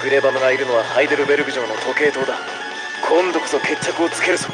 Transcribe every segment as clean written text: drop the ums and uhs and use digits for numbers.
グレバムがいるのはハイデルベルグ城の時計塔だ。今度こそ決着をつけるぞ。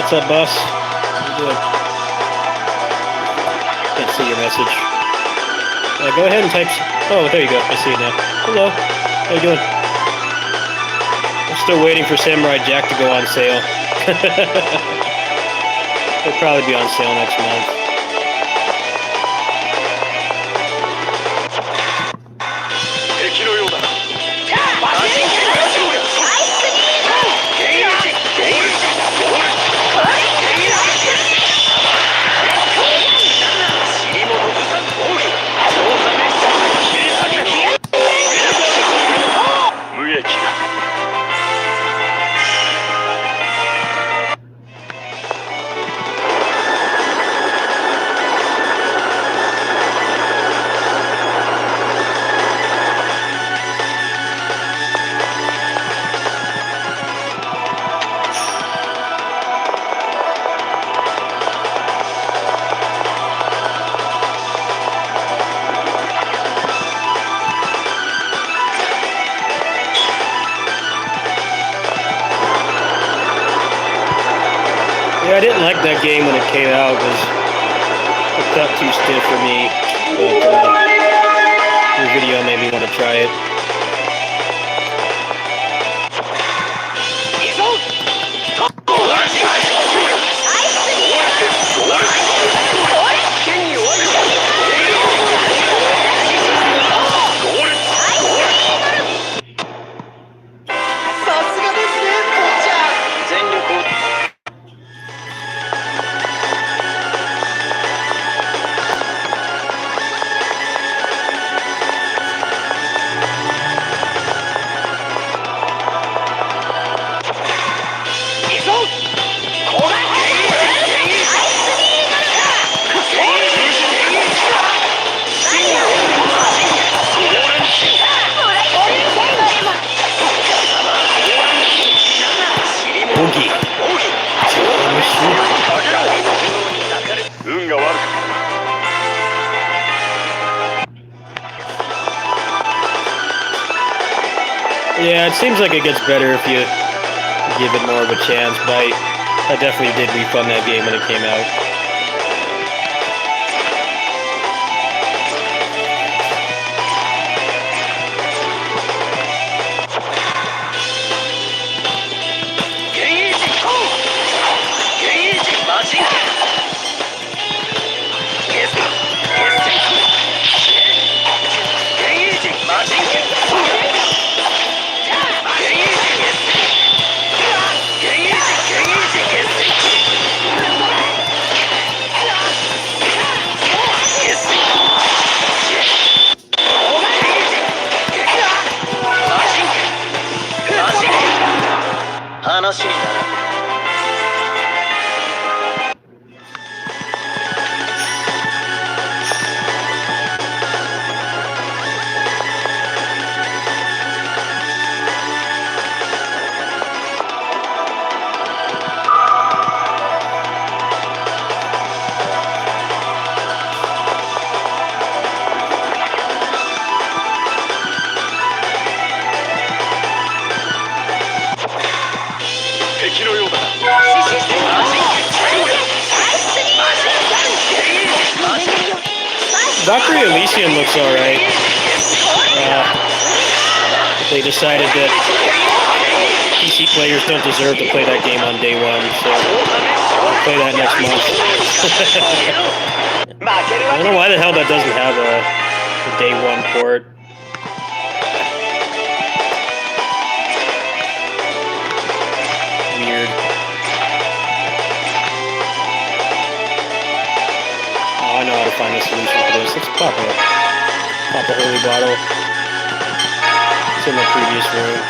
What's up, boss? How you doing? Can't see your message. Go ahead and type. Oh, there you go. I see it now. Hello. How you doing? I'm still waiting for Samurai Jack to go on sale. It'll probably be on sale next month. Yeah, I didn't like that game when it came out because it felt too stiff for me. But your video made me want to try it. Yeah, it seems like it gets better if you give it more of a chance, but I definitely did refund that game when it came out. Valkyrie Elysium looks alright. They decided that PC players don't deserve to play that game on day one, so I'll play that next month. I don't know why the hell that doesn't have a day one port. Weird. Oh, I know how to find a solution for this. Let's pop a holy bottle. It's in the previous room.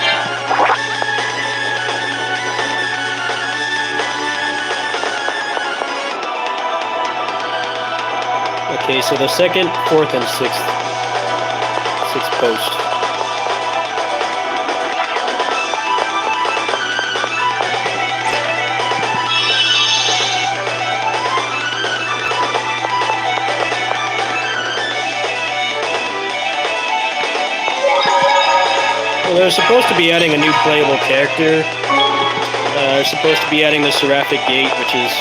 Okay, so the second, fourth, and sixth post. Well, they're supposed to be adding a new playable character. They're supposed to be adding the Seraphic Gate, which is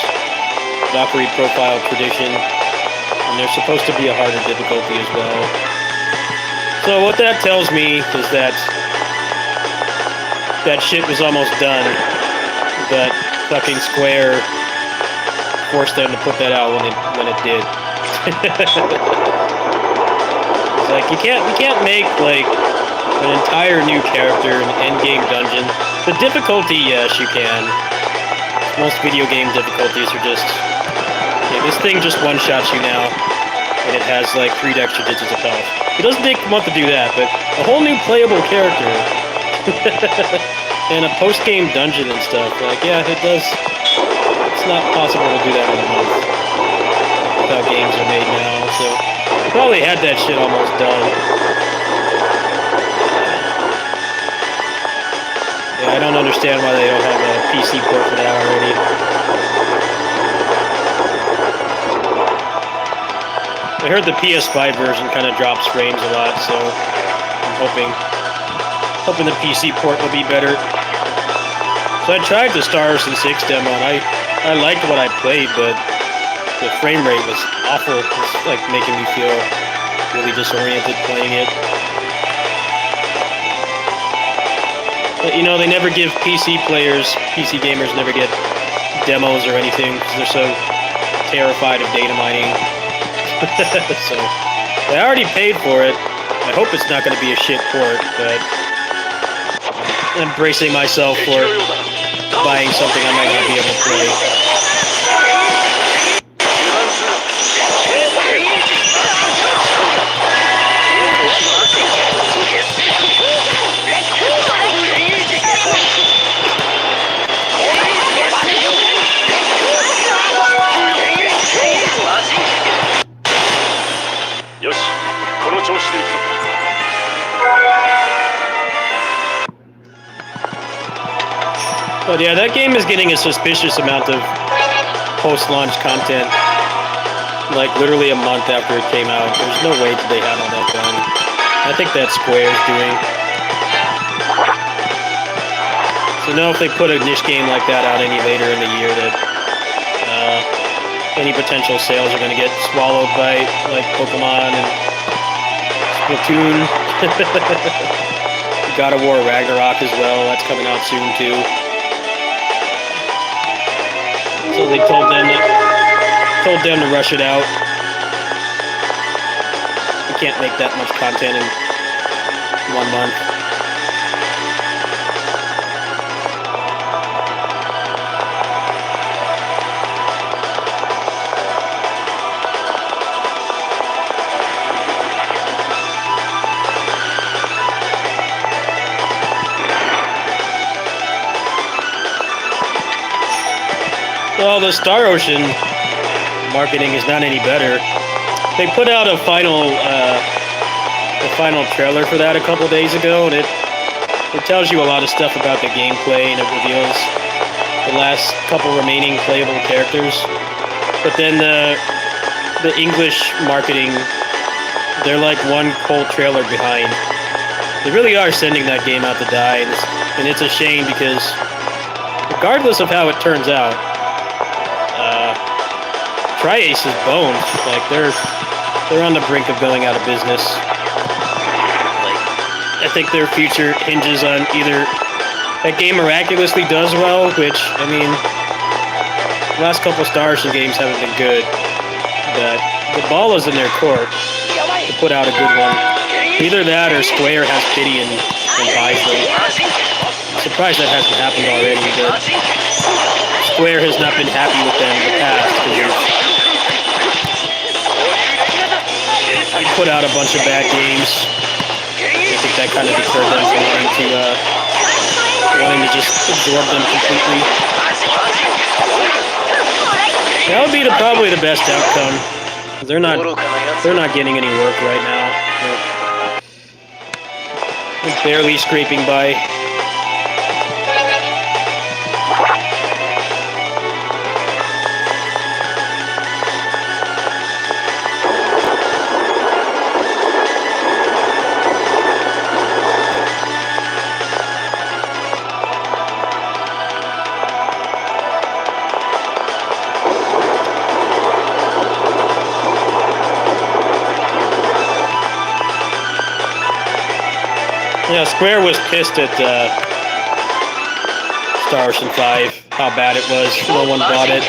Valkyrie Profile Tradition. And there's supposed to be a harder difficulty as well. So what that tells me is that that shit was almost done, but fucking Square forced them to put that out when it did. It's like you can't make like an entire new character in an endgame dungeon. The difficulty, yes, you can. Most video game difficulties are just... Yeah, this thing just one-shots you now, and it has like 3 extra digits of health. It doesn't take a month to do that, but a whole new playable character and a post-game dungeon and stuff. Like, yeah, it does. It's not possible to do that in a month with how games are made now. So probably had that shit almost done. Yeah, I don't understand why they don't have a PC port for that already. I heard the PS5 version kind of drops frames a lot, so I'm hoping the PC port will be better. So I tried the Star Ocean 6 demo, and I liked what I played, but the frame rate was awful. It's like making me feel really disoriented playing it. But you know, they never give PC gamers never get demos or anything because they're so terrified of data mining. So I already paid for it. I hope it's not going to be a shit port, but I'm bracing myself for buying something I might not be able to play. But yeah, that game is getting a suspicious amount of post-launch content. Like literally a month after it came out. There's no way that they had all that done. I think that's Square's doing. So now if they put a niche game like that out any later in the year, that any potential sales are going to get swallowed by like Pokemon and Splatoon. God of War Ragnarok as well. That's coming out soon too. So they told them to rush it out. You can't make that much content in 1 month. Well, the Star Ocean marketing is not any better. They put out the final trailer for that a couple days ago, and it tells you a lot of stuff about the gameplay, and it reveals the last couple remaining playable characters. But then the English marketing, they're like one whole trailer behind. They really are sending that game out to die, and it's a shame because regardless of how it turns out, Tri-Ace is boned. Like they're on the brink of going out of business. Like I think their future hinges on either that game miraculously does well, which I mean, the last couple Star Ocean games haven't been good, but the ball is in their court to put out a good one. Either that or Square has pity and buys them. I'm surprised that hasn't happened already, but Square has not been happy with them in the past because they put out a bunch of bad games. I think that kind of deterred them from wanting to just absorb them completely. That would be probably the best outcome. They're not getting any work right now. They're barely scraping by. Yeah, Square was pissed at Star Ocean 5, how bad it was. No one bought it.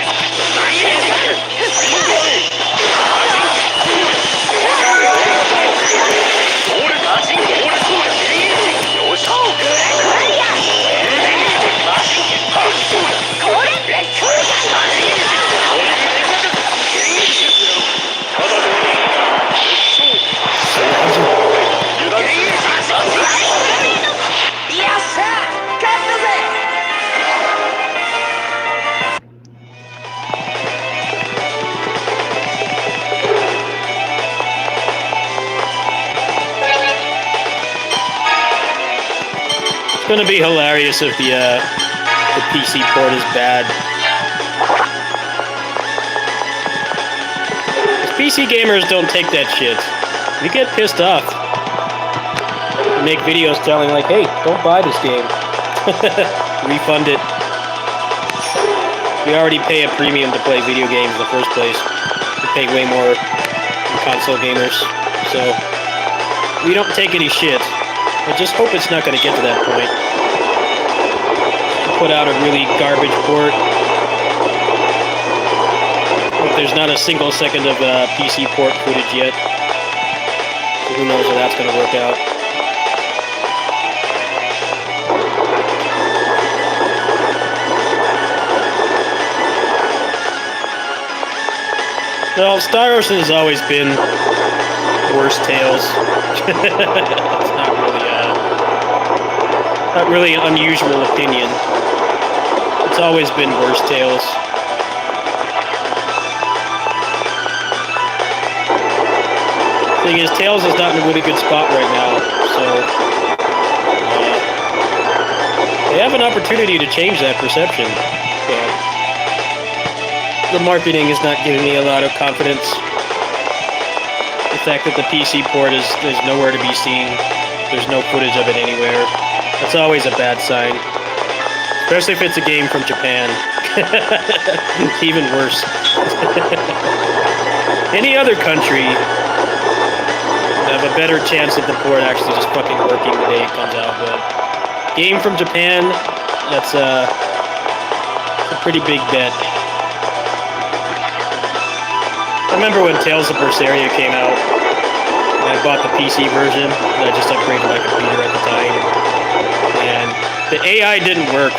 It's gonna be hilarious if the PC port is bad. PC gamers don't take that shit. We get pissed off. We make videos telling like, hey, don't buy this game. Refund it. We already pay a premium to play video games in the first place. We pay way more than console gamers. So, we don't take any shit. I just hope it's not going to get to that point. Put out a really garbage port. There's not a single second of PC port footage yet. So who knows how that's going to work out. Well, Star Ocean has always been worse tales. It's not really an unusual opinion. It's always been worse tales. Thing is, Tails is not in a really good spot right now, so they have an opportunity to change that perception. But the marketing is not giving me a lot of confidence. The fact that the PC port is nowhere to be seen, there's no footage of it anywhere. That's always a bad sign. Especially if it's a game from Japan. It's even worse. Any other country would have a better chance of the port actually just fucking working the day it comes out, but game from Japan, that's a pretty big bet. I remember when Tales of Berseria came out, and I bought the PC version, and I just upgraded my computer at the time, and the AI didn't work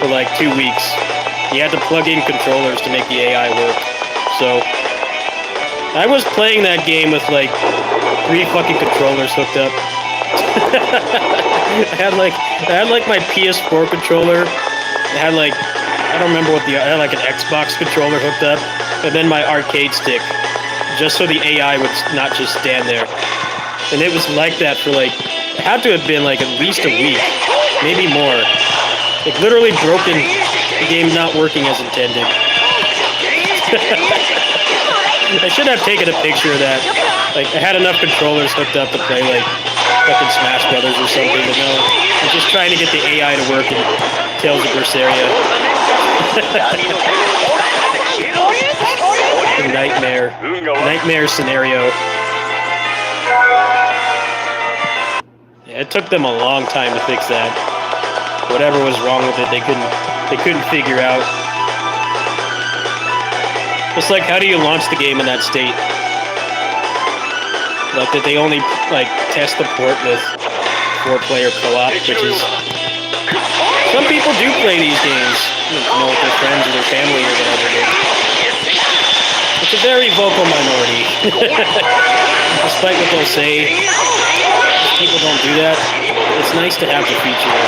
for like 2 weeks. You had to plug in controllers to make the AI work. So I was playing that game with like 3 fucking controllers hooked up. I had like my PS4 controller. I had like, I don't remember what I had like an Xbox controller hooked up, and then my arcade stick, just so the AI would not just stand there. And it was like that for like, it had to have been like at least a week, maybe more. Like literally broken, the game not working as intended. I should have taken a picture of that. Like, I had enough controllers hooked up to play, like, fucking Smash Brothers or something, but no. I'm just trying to get the AI to work in Tales of Berseria. Nightmare scenario. Yeah, it took them a long time to fix that. Whatever was wrong with it, they couldn't figure out. It's like, how do you launch the game in that state? Like, that they only, like, test the port with 4-player co-op, which is... Some people do play these games, you know, with their friends or their family or whatever. It's a very vocal minority. Despite what they'll say, people don't do that. It's nice to have the feature.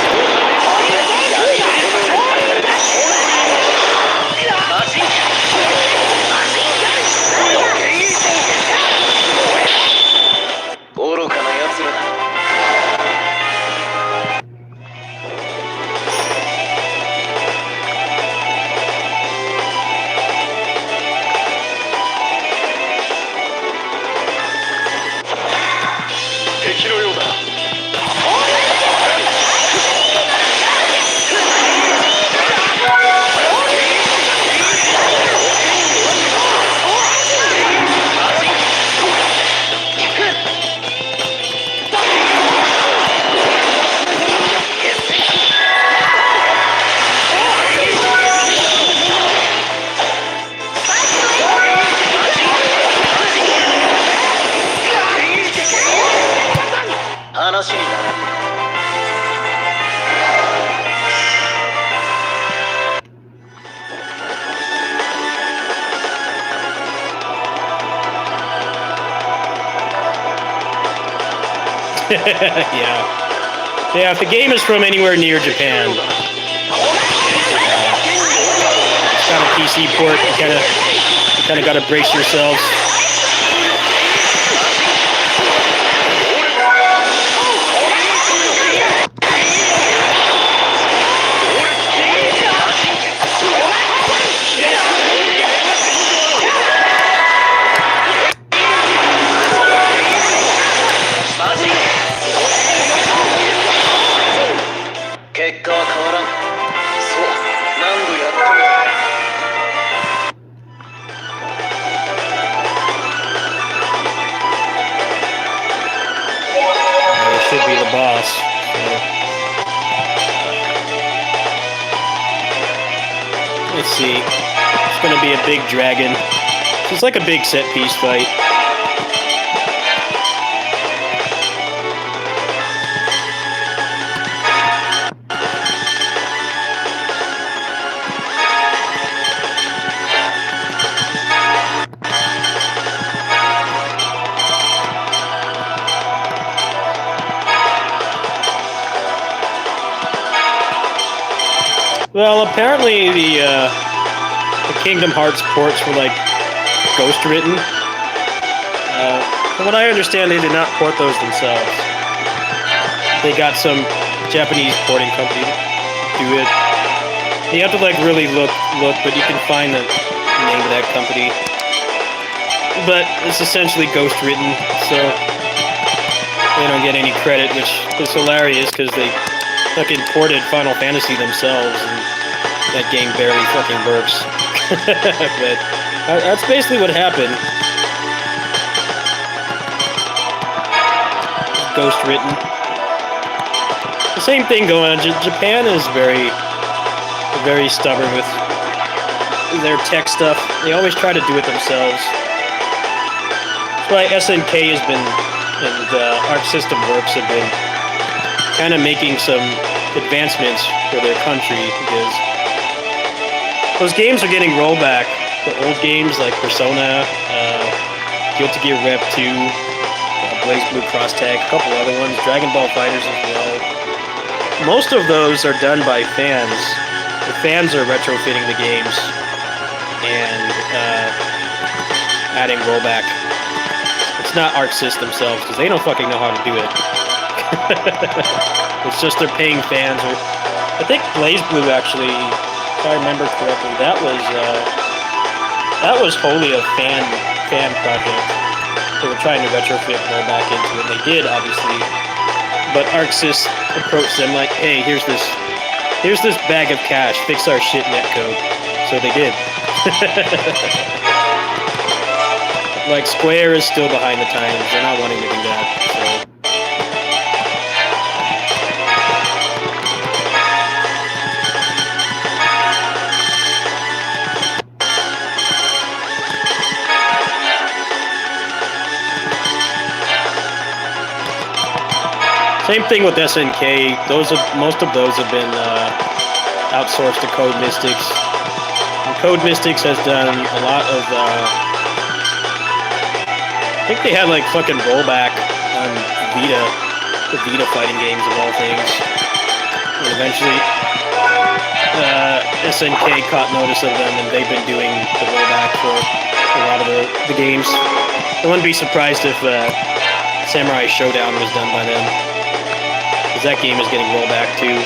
Yeah, if the game is from anywhere near Japan, it's got a PC port, you kind of got to brace yourselves. Should be the boss. Let's see. It's gonna be a big dragon. It's like a big set piece fight. Well, apparently the Kingdom Hearts ports were like ghost written. From what I understand, they did not port those themselves. They got some Japanese porting company to do it. You have to like really look, but you can find the name of that company. But it's essentially ghost written, so they don't get any credit, which is hilarious because they fucking ported Final Fantasy themselves, and that game barely fucking works. But that's basically what happened. Ghost written. The same thing going on. Japan is very stubborn with their tech stuff. They always try to do it themselves. That's why SNK has been, and Arc System Works have been kind of making some advancements for their country, because those games are getting rollback. The old games like Persona, Guilty Gear Rev 2, Blaze Blue Cross Tag, a couple other ones, Dragon Ball Fighters as well. Most of those are done by fans. The fans are retrofitting the games and adding rollback. It's not Arc Sys themselves, because they don't fucking know how to do it. It's just they're paying fans. I think Blaze Blue, actually, if I remember correctly, that was wholly a fan project. They were trying to retrofit rollback into it. They did, obviously, but Arc Sys approached them like, "Hey, here's this bag of cash. Fix our shit netcode." So they did. Like, Square is still behind the times. They're not wanting to do that. So. Same thing with SNK. Most of those have been outsourced to Code Mystics. And Code Mystics has done a lot of. I think they had like fucking rollback on Vita, the Vita fighting games of all things. And eventually, SNK caught notice of them, and they've been doing the rollback for a lot of the games. I wouldn't be surprised if Samurai Showdown was done by them. That game is getting rolled back too.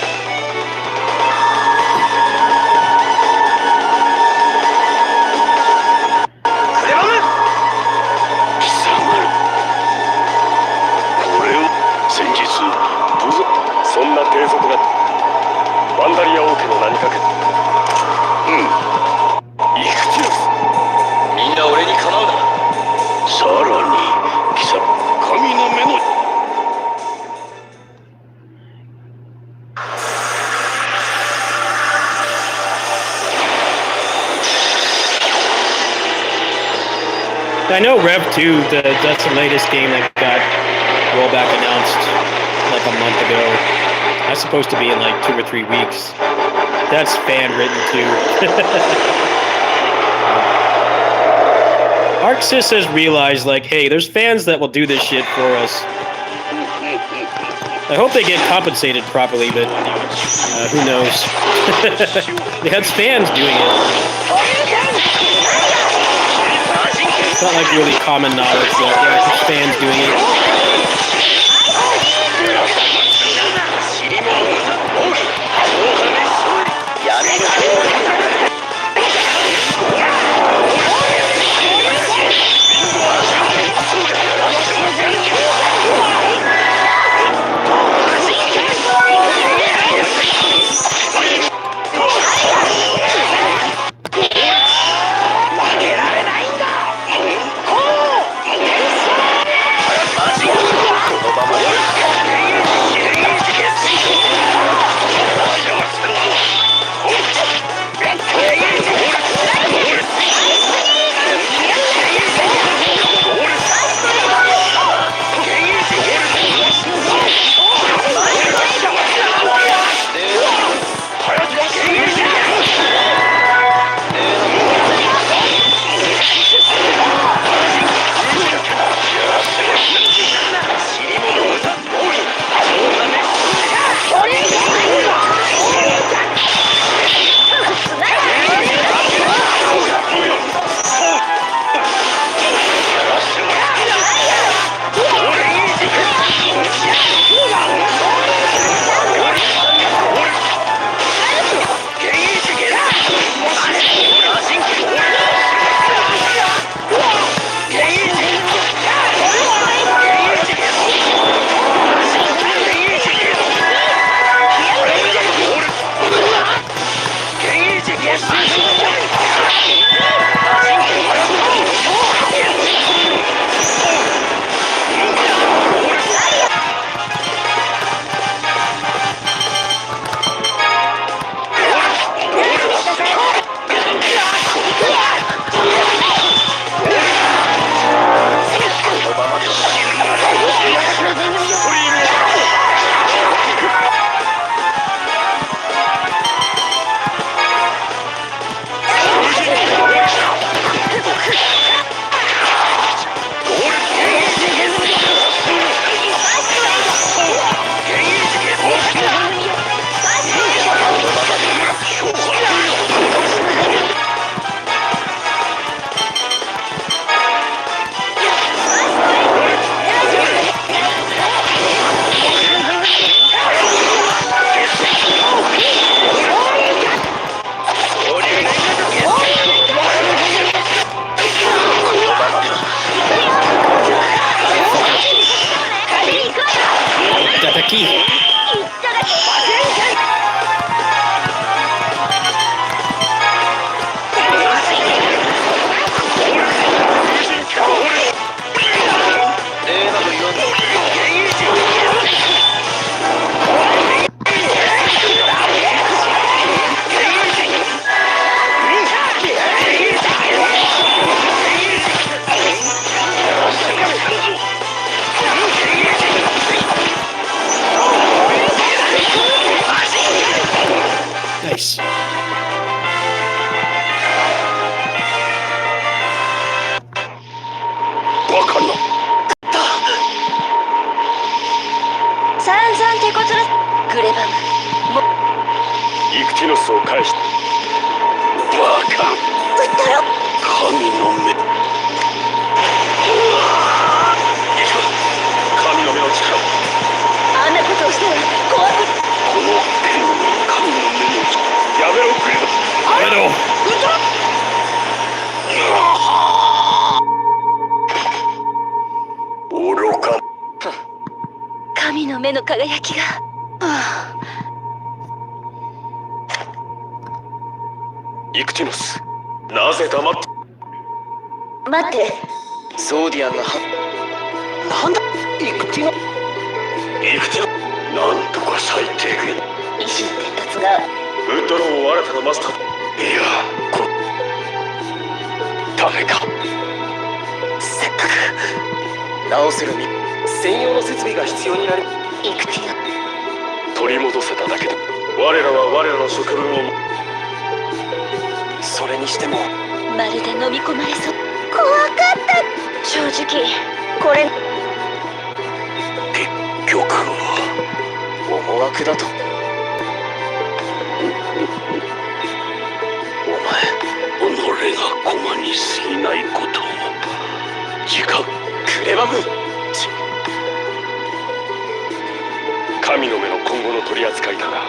I know Rev 2, that's the latest game that got rollback announced like a month ago. That's supposed to be in like 2 or 3 weeks. That's fan written too. Arc Sys has realized, like, hey, there's fans that will do this shit for us. I hope they get compensated properly, but who knows? They had fans doing it. It's not like really common knowledge, but yeah, there's fans doing it. Aquí. Nice. バカな。散々手こずらグレバムイクティノスを返した。バカ。ぶったろ神の目。神の目の力。あんなことをしたら怖くこのペンに神の目の力。やめろグレバ。やめろ。愚か。神の目の輝きが、イクティノス、なぜ黙って。待って、ソーディアンがなんだイクティノ。イクティノ、なんとか最低限意思の伝達がウッドローを新たなマスター。いや、ダメか。せっかく直せる専用の設備が必要になる。イクティノ取り戻せただけだ。我らは我らの食分を。それにしてもまるで飲み込まれそう。怖かった。正直これ結局は思惑だと。お前己が駒に過ぎないことを自覚。クレバム。神の目の今後の取り扱いだが、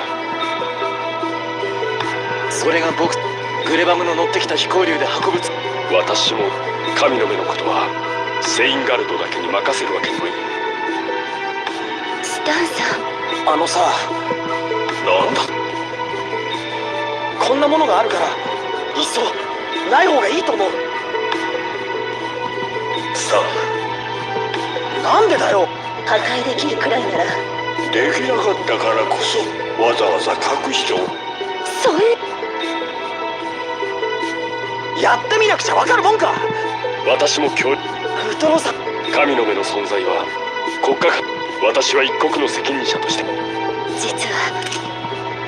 それが僕グレバムの乗ってきた飛行竜で運ぶ。私も神の目のことはセインガルドだけに任せるわけにもいかない。スタンさん、あのさ、なんだ。こんなものがあるからいっそない方がいいと思う。さあ、なんでだよ。破壊できるくらいなら。できなかったからこそわざわざ隠しておる。そういうやってみなくちゃわかるもんか。私も協力。ウトロさん、神の目の存在は国家か。私は一国の責任者として実は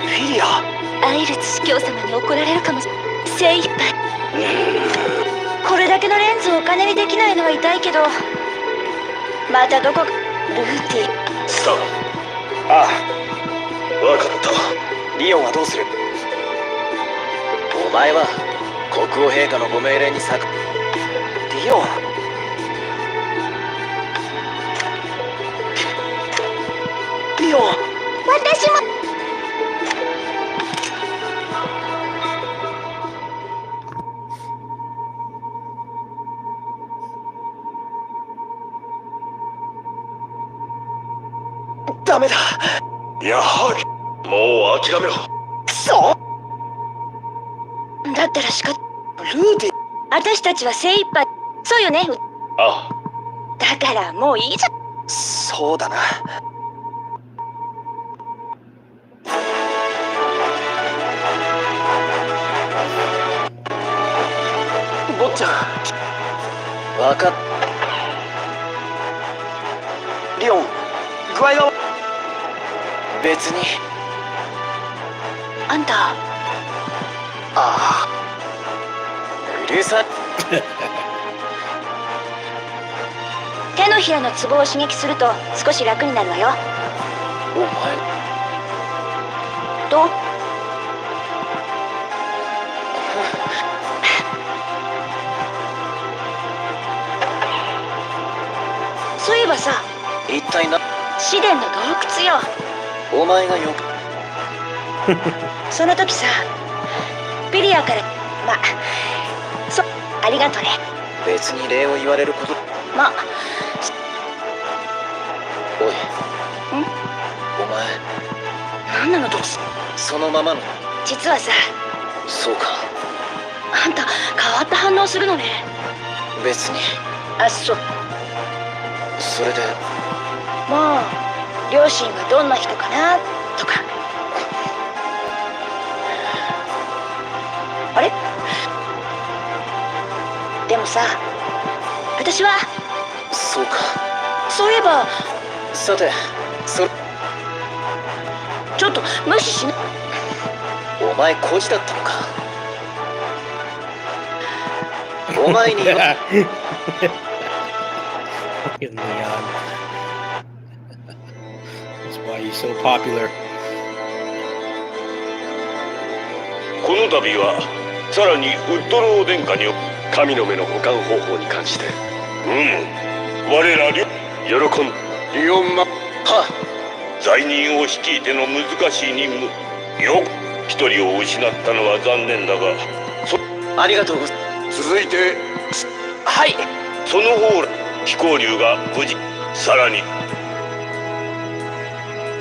フィリア。アイルツ司教様に怒られるかもしれない。精一杯。これだけのレンズをお金にできないのは痛いけど、またどこかルーティー。スタン。ああ、わかった。リオンはどうする。お前は国王陛下のご命令に逆。リオン。リオン。私も。ダメだ。やはりもう諦めろ。くそ。だったら仕方。ルーティン。私たちは精一杯。そうよね。あだからもういいじゃん。そうだな。坊ちゃん。わかっ。リオン、具合は。別に。あんた。ああ。うるさい。手のひらのツボを刺激すると少し楽になるわよ。お前。どう？そういえばさ、一体な。試練の洞窟よ。お前がよく。その時さ、ビリアからありがとね。別に礼を言われること。おい。お前。何なのと。そのままの。実はさ。そうか。あんた変わった反応するのね。別に。そう。それで。もう両親がどんな人かなとか。あれ？でもさ、私は。そうか。そういえば。さて、ちょっと無視しな。お前孤児だったのか。お前に。Fucking Leon. That's why he's so popular. この度はさらにウッドロー殿下に神の目の保管方法に関して我ら喜んリオンマ罪人を率いての難しい任務よく一人を失ったのは残念だがありがとうございます。続いてはい。その方ら飛行竜が無事さらに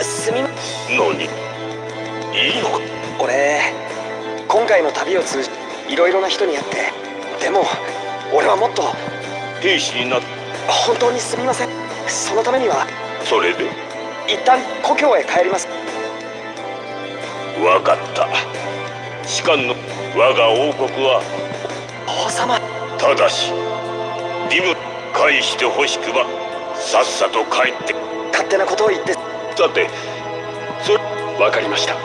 すみません。何いいのか。俺今回の旅を通じいろいろな人に会って、でも俺はもっと兵士になっ本当にすみません。そのためにはそれで一旦故郷へ帰ります。分かった。士官の我が王国は王様。ただしリム返してほしくばさっさと帰って。勝手なことを言って。さて分かりました。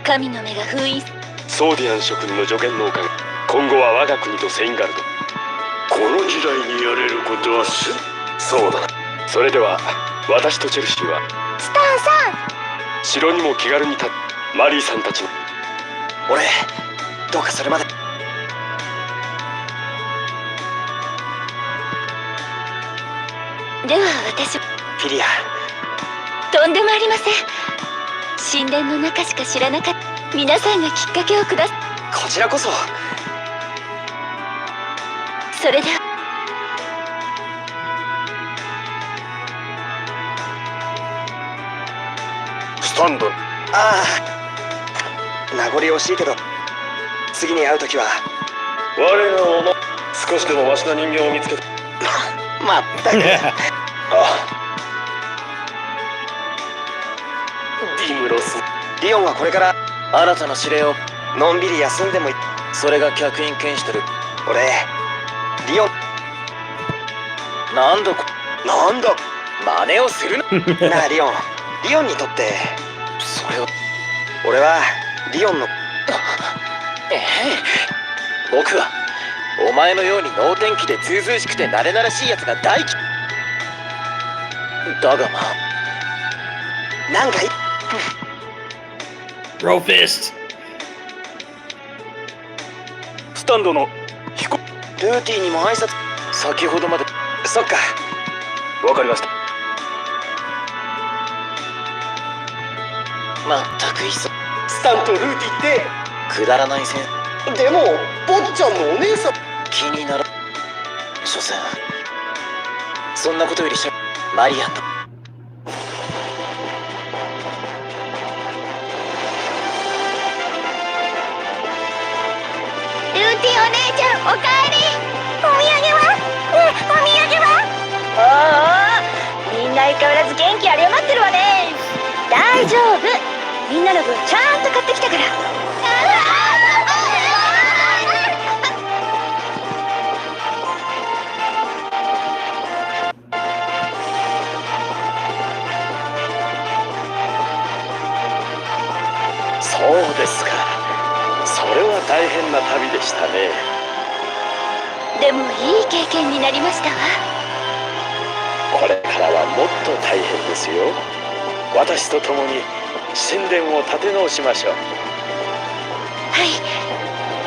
神の目が封印。ソーディアン諸君の助言のおかげ今後は我が国とセインガルドこの時代にやれることはそうだな。それでは私とチェルシーはスターさん。城にも気軽に立っマリーさんたちの俺どうかそれまで。では私。フィリア。とんでもありません。神殿の中しか知らなかった皆さんがきっかけをくださ。こちらこそ。それでは。スタンド。ああ、名残惜しいけど次に会う時は我らを少しでもわしの人形を見つけた。まったく。ディムロス。リオンはこれから新たな指令をのんびり休んでもいい。それが客員剣士とる俺リオン。なんだ真似をするな。なあリオンにとってそれを俺はリオンの僕はお前のように能天気でずうずうしくて慣れ慣らしいやつが大嫌いだがまあなんかいBro fist. スタンドのルーティーにも挨拶先ほどまで。そっかわかりました。まったくいっそスタンとルーティってくだらない線でも坊ちゃんのお姉さん気になら所詮そんなことよりマリアンのルーティお姉ちゃん、おかえり。お土産は？ねえ、お土産は？おお、みんな相変わらず元気あり余ってるわね。大丈夫、みんなの分ちゃんと買ってきたから。そうですか。それは大変な旅でしたね。でもいい経験になりましたわ。これからはもっと大変ですよ。私と共に神殿を立て直しましょう。はい、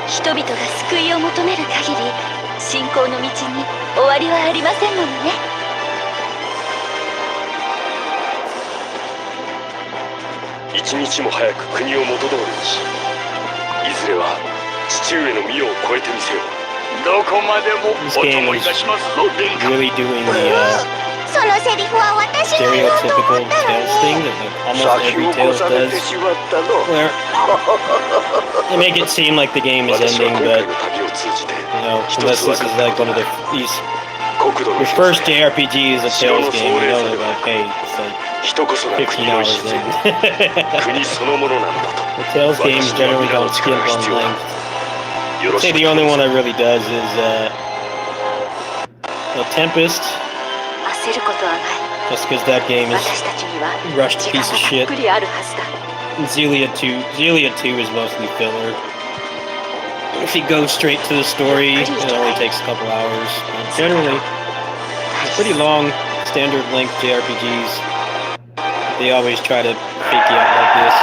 人々が救いを求める限り信仰の道に終わりはありませんものね。一日も早く国を元通りにし、いずれは父上の御代を超えてみせよう。どこまでもお供いたしますぞ、殿下。 Really doing the そのセリフは私が言おうと stereotypical 思ったの Tails thing に。 that like, almost 先 every を Tails 越されて does, しまったの。 where they make it seem like the game is 私は ending, 今回 but の旅を通じて unless this is like one of these 国土の your 広 first さや JRPG is a Tails game, you know that like, hey, it's like 人こそが $15 国の礎、 in. 国そのものなのだと。 The Tails games generally don't skimp on length. よ I'd ろし say く the only one that really does is Tempest, 焦ることはない。 just because that game is 私たちには rushed 時 piece 間 of が shit. たっぷりあるはずだ。Zelia 2 is mostly filler. If you go straight to the story, it only takes a couple hours. But generally, pretty long, standard length JRPGs. They always try to fake you out like this.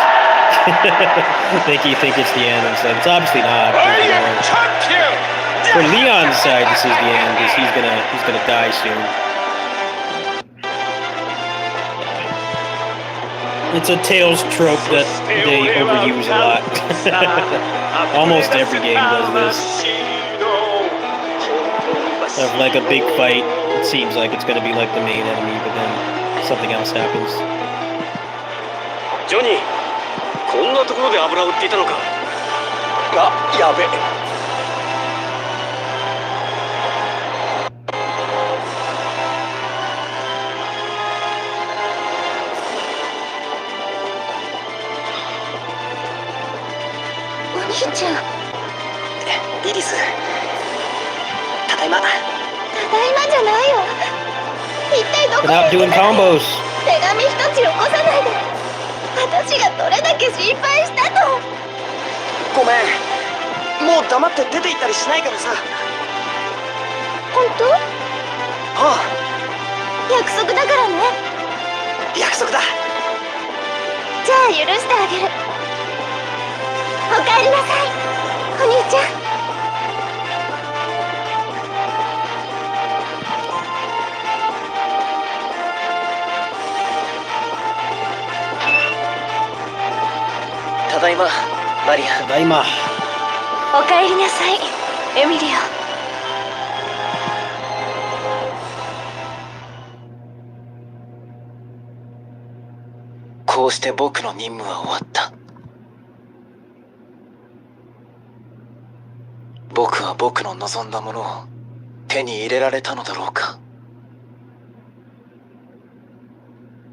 Make you think it's the end, and it's obviously not. For Leon's side, this is the end, because he's gonna die soon. It's a Tales trope that they overuse a lot. Almost every game does this. Of like a big fight, it seems like it's gonna be like the main enemy, but then something else happens. ジョニー、こんなところで油を売っていたのか。あ、やべ。お兄ちゃん。リリス、ただいま。ただいまじゃないよ。一体どこ Without に doing combos. 手紙一つよこさないで。私がどれだけ心配したと。ごめん、もう黙って出て行ったりしないからさ。本当？ああ、約束だからね。約束だ。じゃあ許してあげる。おかえりなさい、お兄ちゃん。ただいま、マリア。 Tadaima. おかえりなさい、エミリオ。こうして僕の任務は終わった。僕は僕の望んだものを手に入れられたのだろうか。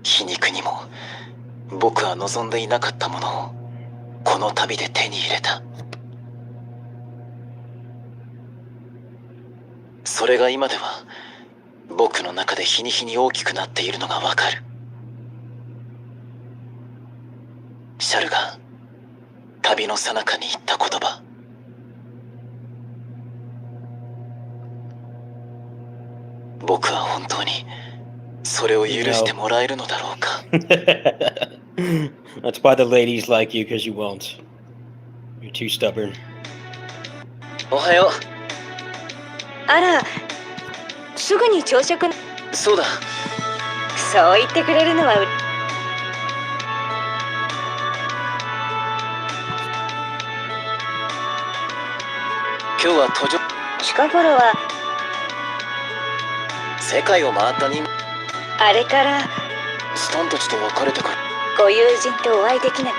皮肉にも僕は望んでいなかったものをこの旅で手に入れた。それが今では僕の中で日に日に大きくなっているのがわかる。シャルが旅の最中に言った言葉。僕は本当にそれを許してもらえるのだろうか。That's why the ladies like you, because you won't. You're too stubborn. おはよあら、すぐに朝食。う。そうだ。そう言ってくれるのは今日は途上。近頃は世界を回った人あれからスタンたちと別れてからご友人とお会いできない。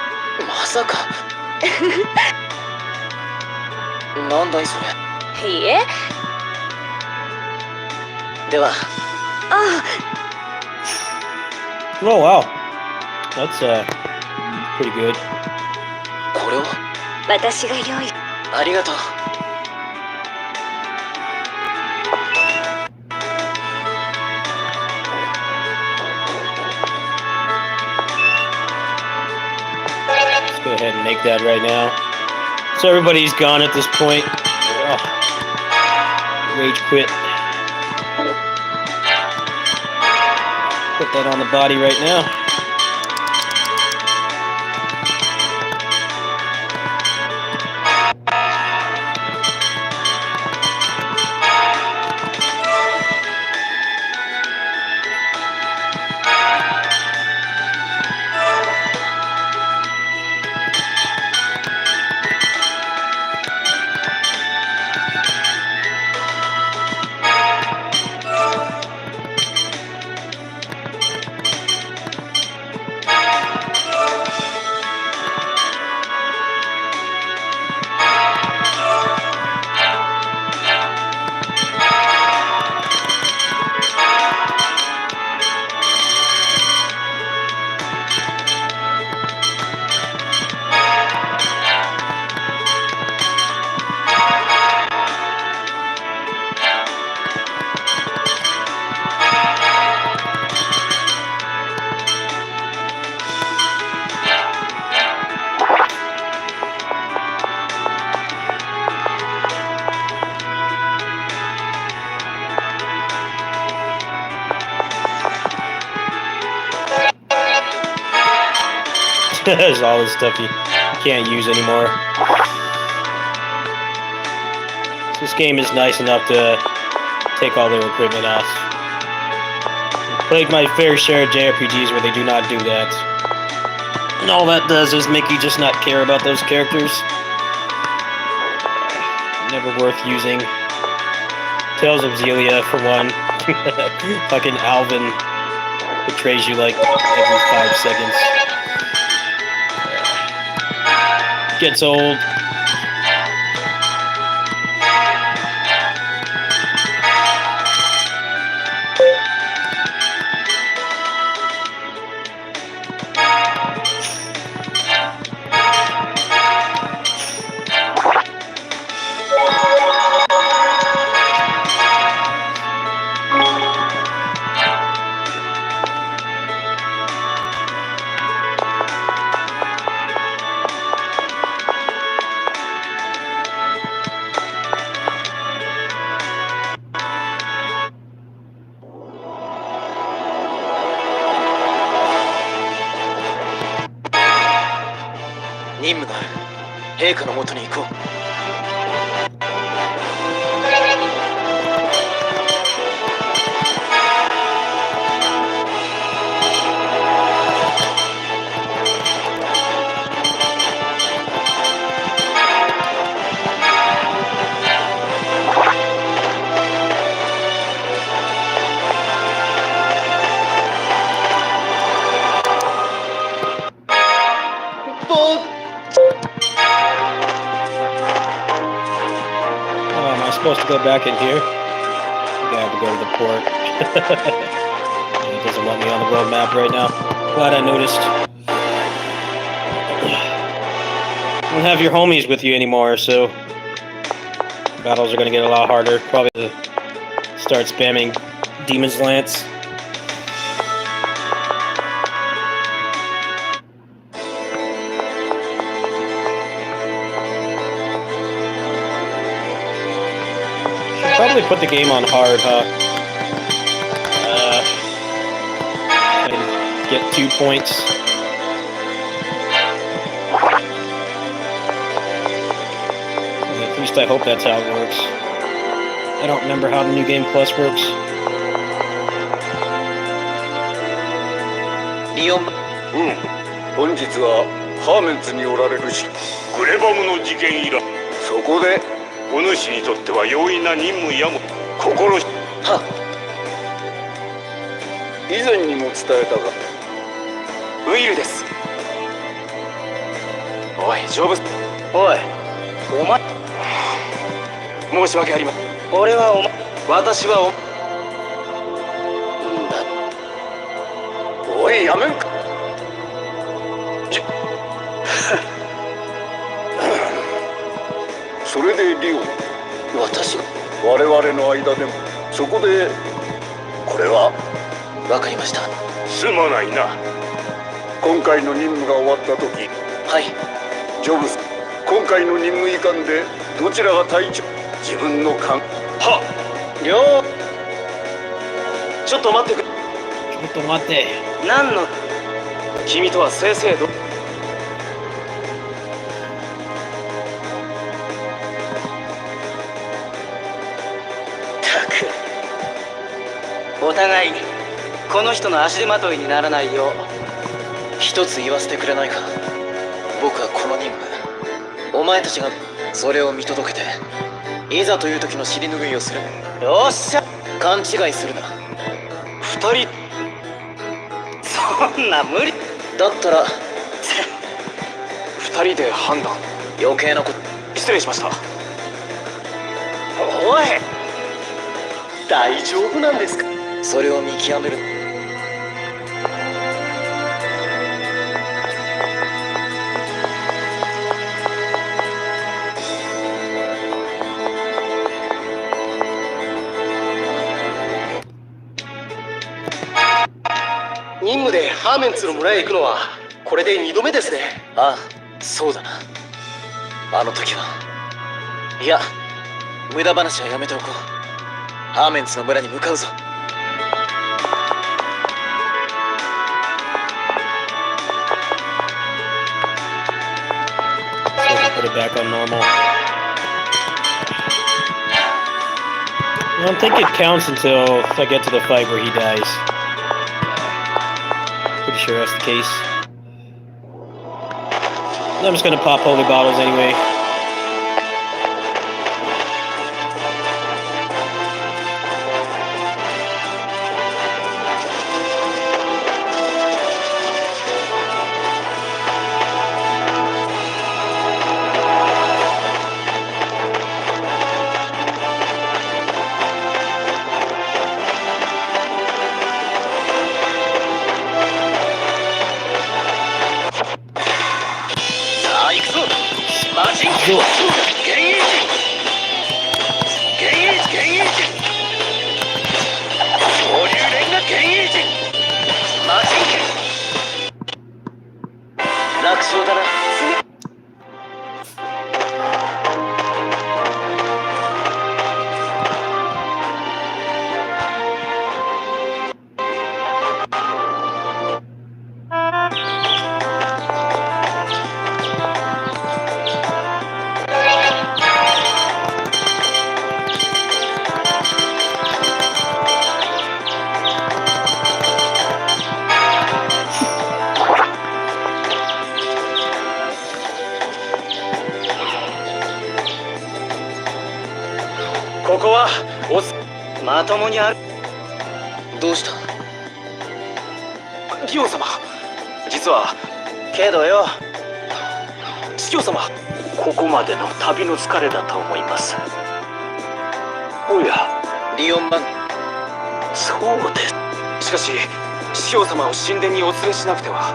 まさかなんだいそれ。いいえ。ではあ Oh wow, that's pretty good. これを私が用意。ありがとう。Let's go ahead and make that right now. So everybody's gone at this point. Ugh. Rage quit. Put that on the body right now. There's all this stuff you can't use anymore. This game is nice enough to take all their equipment off. Played my fair share of JRPGs where they do not do that. And all that does is make you just not care about those characters. Never worth using. Tales of Xillia, for one. Fucking Alvin betrays you like every 5 seconds. Gets old.任務がある。陛下のもとに行こう。Am I supposed to go back in here? I think I have to go to the port. It doesn't let me on the world map right now. Glad I noticed. You don't have your homies with you anymore, so battles are going to get a lot harder. Probably to start spamming Demon's Lance. Probably put the game on hard, huh? And get 2 points. At least I hope that's how it works. I don't remember how the New Game Plus works. リオン。本日はハーメンツにおられるし、グレバムの事件以来、そこでお主にとっては容易な任務やも心し。は以前にも伝えたが。ウィルです。おいジョブズ、おいお前、申し訳ありません。俺はお前、私はおい、やめんか。それでリオン、私が我々の間でもそこでこれは。わかりました。すまないな。今回の任務が終わった時、はい。ジョブズ、今回の任務以下でどちらが隊長、自分の勘。はっ、りょう、ちょっと待ってくれ。ちょっと待って。何の、君とは正々堂々。お互いこの人の足手まといにならないよう一つ言わせてくれないか。僕はこの任務、お前たちがそれを見届けていざという時の尻拭いをする。よっしゃ、勘違いするな。二人、そんな無理だったら二人で判断。余計なこと失礼しました。おい、大丈夫なんですか。それを見極める。任務でハーメンツの村へ行くのはこれで2度目ですね。ああ、そうだな。あの時はいや、無駄話はやめておこう。ハーメンツの村に向かうぞ。Put it back on normal. I don't think it counts until I get to the fight where he dies. Pretty sure that's the case. I'm just gonna pop holy bottles anyway.ここはまともにある。どうしたリオン様。実はけどよ、司教様、ここまでの旅の疲れだと思います。おや、リオンマン。そうです。しかし司教様を神殿にお連れしなくては。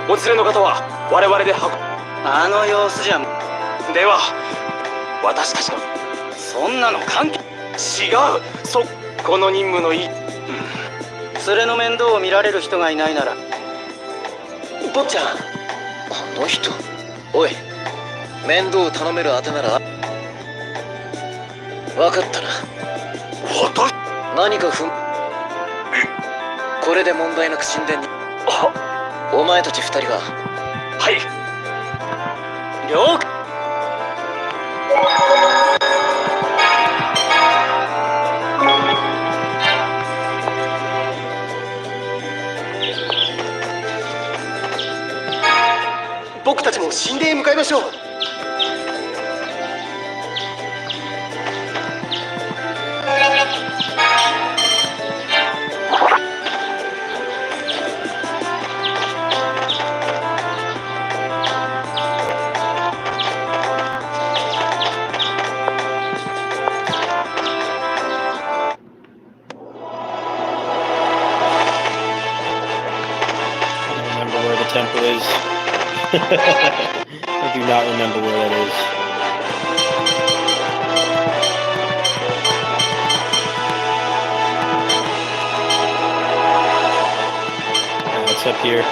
お連れの方は我々で運ぶ。あの様子じゃ。では私たちのそんなの関係。違う。この任務の連れの面倒を見られる人がいないなら。坊ちゃん、あの人。おい、面倒を頼めるあてなら。分かったな。何かこれで問題なく神殿に。お前たち二人が。はい、了解。僕たちも神殿へ向かいましょう。temple is. I do not remember where that is. It's up here.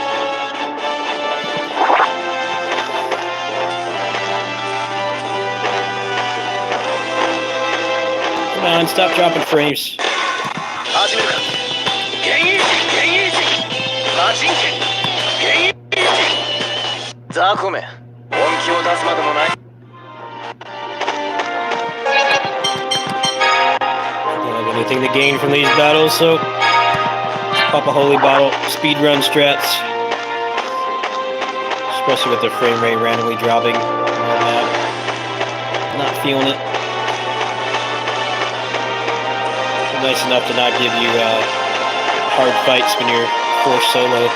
Come on, stop dropping frames. 始めるか。幻影人、幻影人、魔人剣、幻影人。ザコめ、本気を出すまでもない。I don't have anything to gain from these battles, so pop a holy bottle, speedrun strats. Especially with their frame rate randomly dropping. Not feeling it. Nice enough to not give you hard fights when you're forced solo.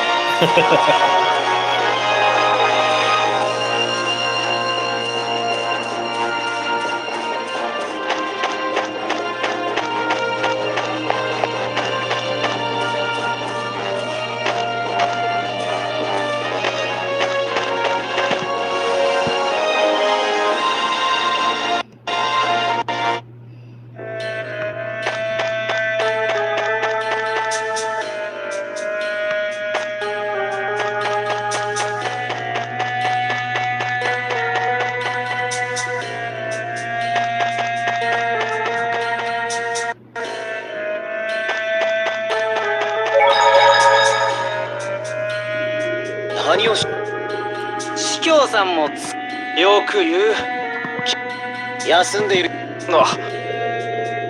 何を司教さんもよく言う。休んでいる。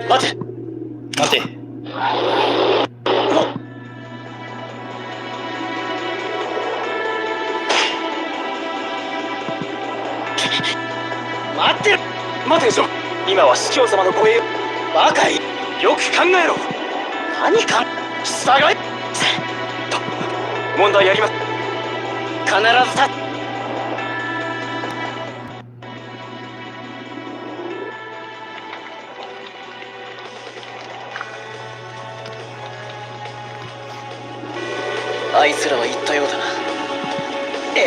待て。待て。待ってる。待てでしょ。今は司教様の声。バカい。よく考えろ。何か従い。問題あります。必ずた。あいつらは言ったようだな。ええ。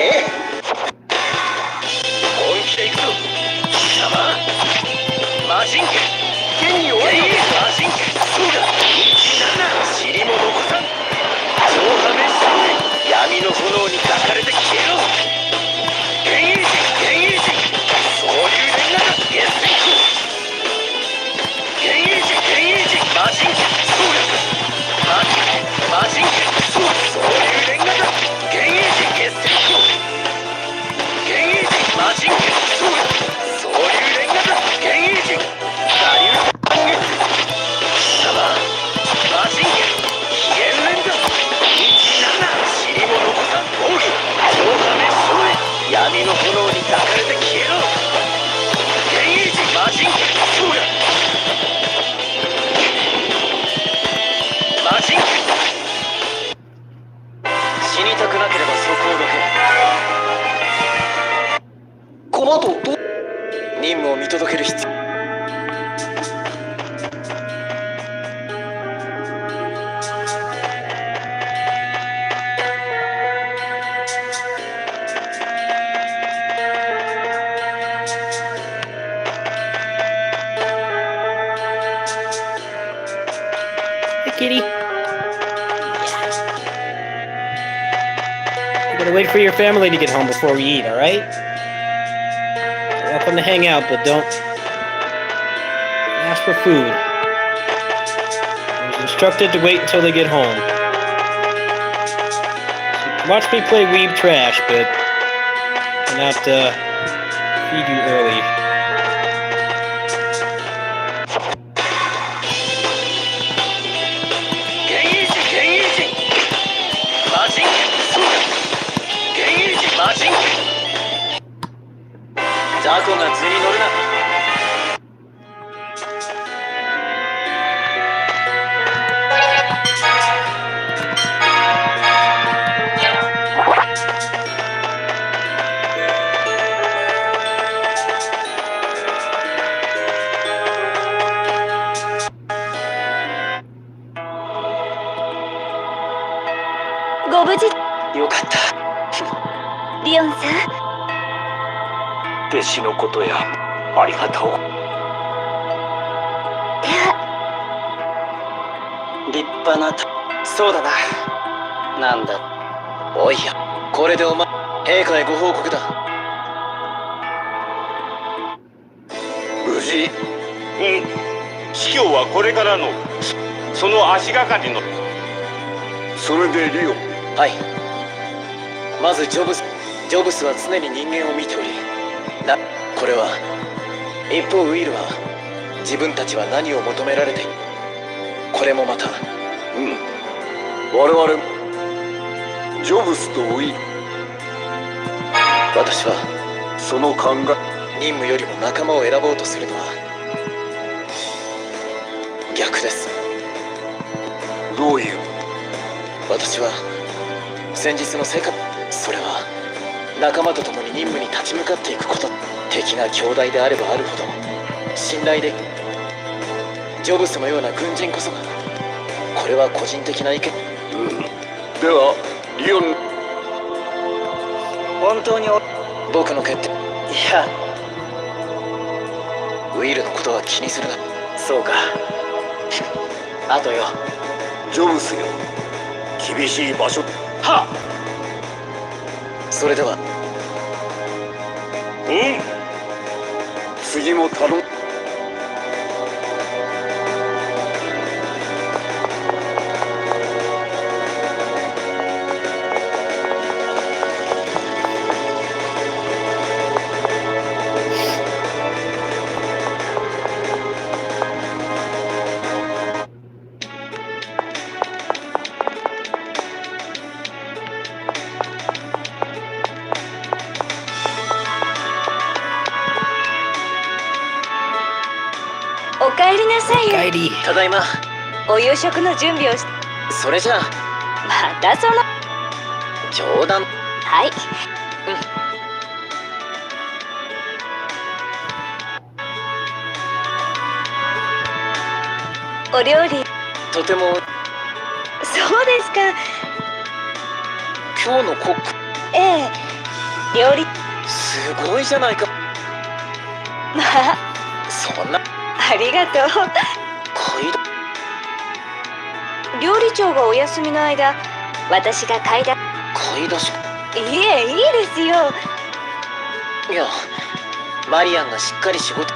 本気で行くぞ。貴様。魔人剣。剣に終わり。魔人剣。そうだ。尻も残さん。超破滅さん。闇の炎に抱かれて消えろ。幻影人、幻影人。総流連なら決戦空。幻影人、幻影人。魔人剣。そうだ。魔人剣。そうだ。総流連なら幻影人決戦空。幻影人、魔人剣。そうだ。総流連なら幻影人。我流半月。貴様。魔人剣。飛燕連だ。尻も残さん奥義。超破滅将へ。闇の炎に抱かれて消えろ。幻影人魔人剣。そうだ。魔人剣。死にたくなければそこをどけ。この後任務を見届ける必要。Kitty. You gotta wait for your family to get home before we eat, alright? You're welcome to hang out, but don't ask for food. I was instructed to wait until they get home. So watch me play Weeb Trash, but not feed you early. リオンさん、弟子のことやありがとう。立派なそうだな。なんだ。おいや、これでお前陛下へご報告だ。無事。司教はこれからのその足がかりの。それでリオン。はい。まずジョブスは常に人間を見ており、これは一方ウィルは自分たちは何を求められている。これもまた我々ジョブスとウィル。私はその考え。任務よりも仲間を選ぼうとするのは逆です。どういう。私は先日の成果、それは仲間と共に任務に立ち向かっていくこと。敵が強大であればあるほど信頼でジョブスのような軍人こそが。これは個人的な意見。ではリオン。本当に僕の決定。いや、ウィルのことは気にするな。そうか。あとよ、ジョブスよ、厳しい場所。はっ。それでは次も頼む。おかえりなさいよ。帰り。ただいま。お夕食の準備をし。それじゃあまたその。冗談。はい。お料理。とても。そうですか。今日のコック。ええ、料理。すごいじゃないか。まあ、そんな。ありがとう。料理長がお休みの間、私が買い出し。いえ、いいですよ。いや、マリアンがしっかり仕事。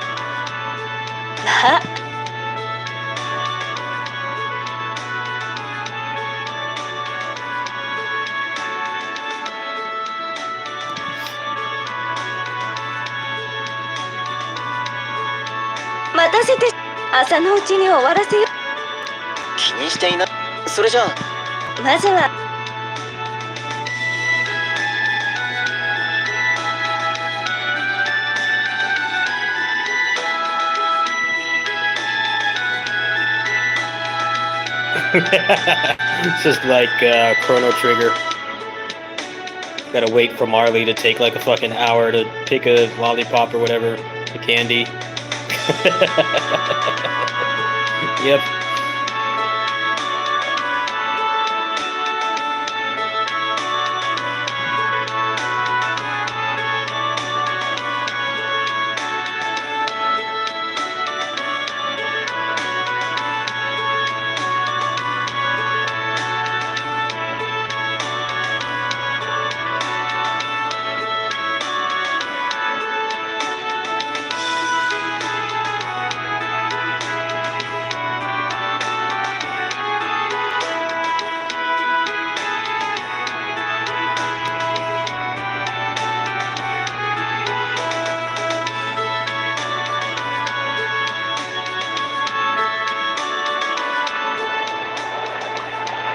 まあ、待たせて、朝のうちに終わらせよ。気にしていない。それじゃあまずは。It's just like Chrono Trigger. Gotta wait for Marley to take like a fucking hour to pick a lollipop or whatever, a candy. Yep.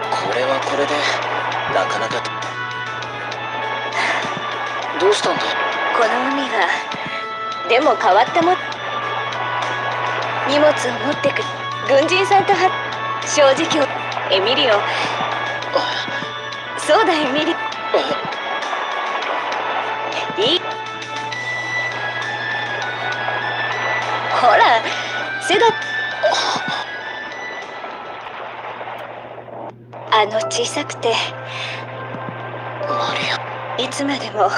これはこれでなかなか。どうしたんだ。この海はでも変わったもん。荷物を持ってく軍人さんと正直エミリオ。そうだエミリ。いい。ほら背だ。小さくて。マリア。いつまでも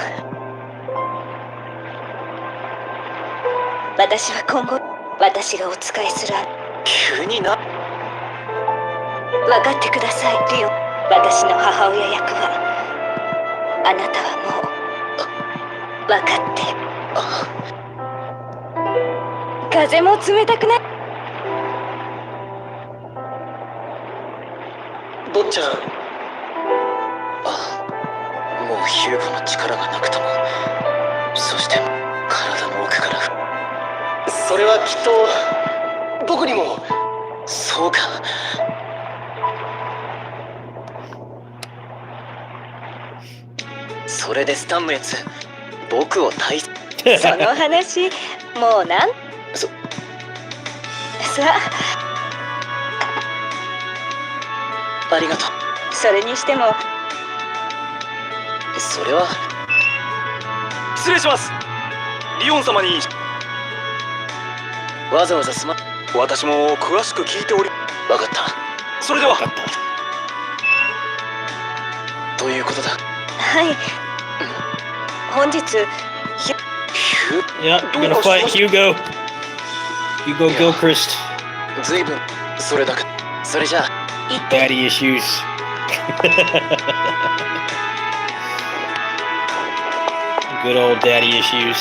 私は今後私がお仕えする急にな。分かってくださいリオン。私の母親役はあなたはもう分かってる。風も冷たくない。坊ちゃん。もうヒューゴの力がなくとも、そして体の奥から。それはきっと僕にも。そうか。それでスタンムレツ、僕を大切。その話もうなんそさありがとう。それにしてもそれは失礼します。リオン様にわざわざ私も詳しく聞いており。分かった。それではということだ。はい。本日Yeah, you're gonna fight Hugo. Hugo Gilchrist. ずいぶんそれだけ。それじゃあ。Daddy issues. Good old daddy issues.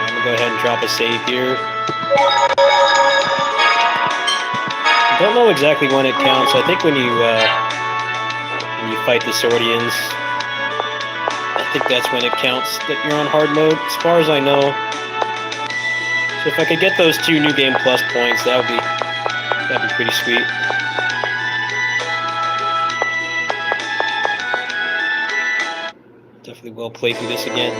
I'm gonna go ahead and drop a save here. Don't know exactly when it counts. I think when you fight the Swordians, I think that's when it counts that you're on hard mode, as far as I know. So if I could get those 2 New Game Plus points, that'd be pretty sweet. Definitely will play through this again.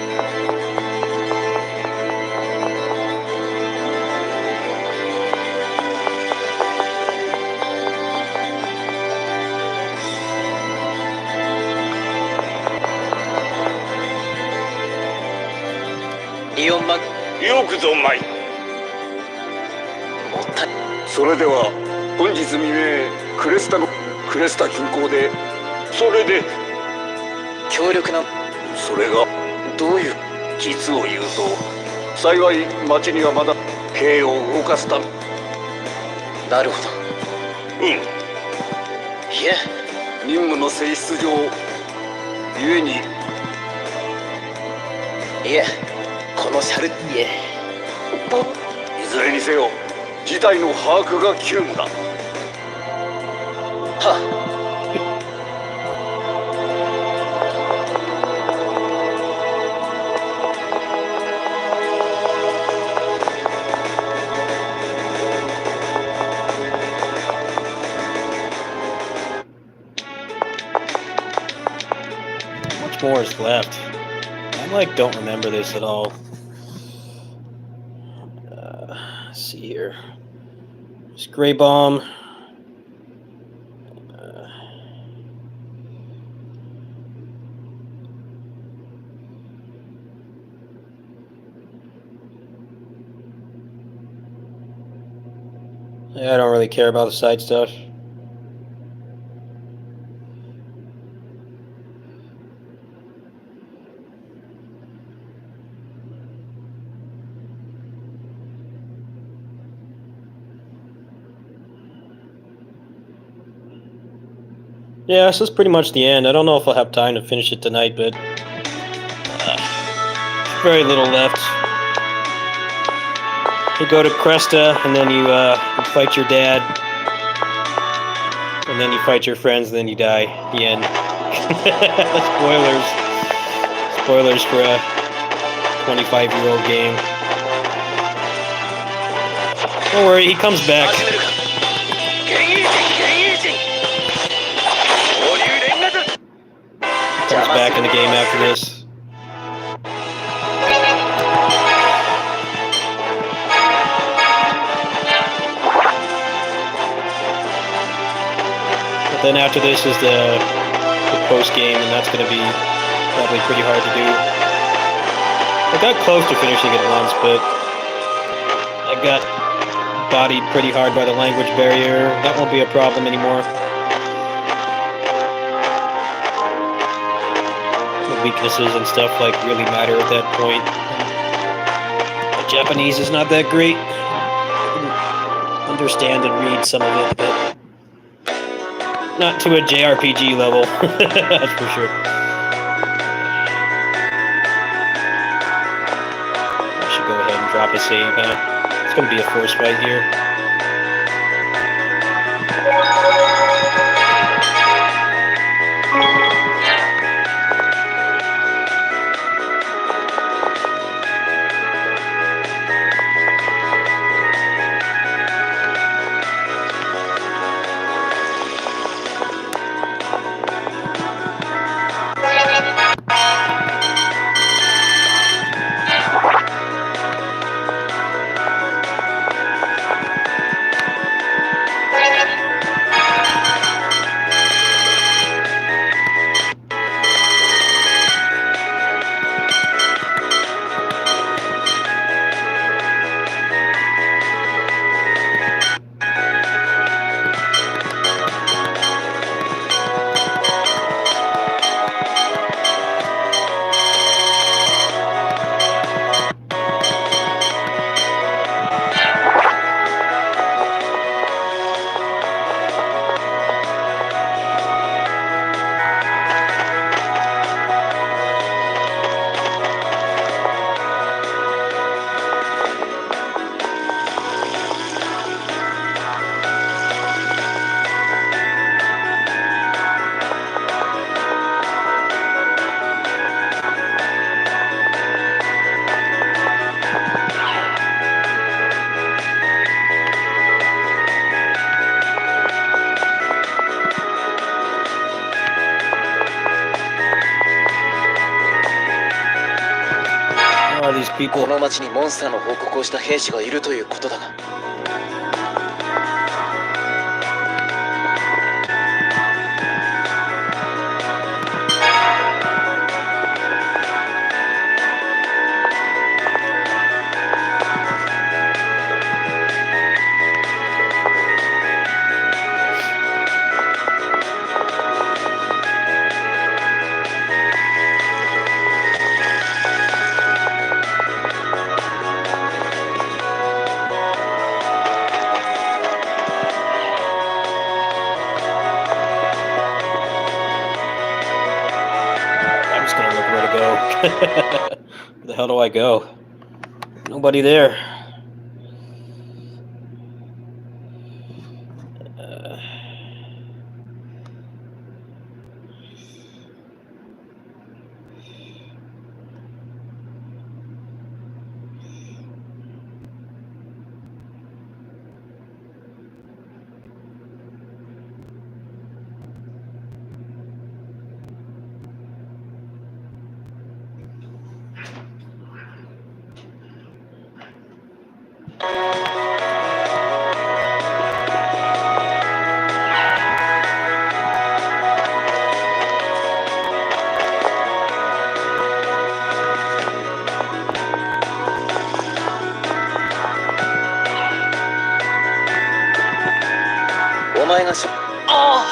Leon よくぞ参。それでは本日未明クレスタ近郊で、それで強力な。それがどういう。実を言うと、幸い町にはまだ兵を動かすため。なるほど。いえ、任務の性質上故に。このシャル。いずれにせよ事態の把握が急務だ。はMuch more is left. I don't remember this at all. Let's see here. It's Grey Bomb. Yeah, I don't really care about the side stuff. Yeah, this is pretty much the end. I don't know if I'll have time to finish it tonight, but very little left. You go to Cresta, and then you fight your dad, and then you fight your friends, and then you die. The end. Spoilers for a 25-year-old game. Don't worry, he comes back. Comes back in the game after this. But then after this is the post game, and that's going to be probably pretty hard to do. I got close to finishing it once, but I got bodied pretty hard by the language barrier. That won't be a problem anymore. The weaknesses and stuff like really matter at that point. The Japanese is not that great. I can understand and read some of it, but not to a JRPG level. That's for sure. I should go ahead and drop a save, huh? It's gonna be a force fight here. These こ people. の町にモンスターの報告をした兵士がいるということだが。Where the hell do I go? Nobody there.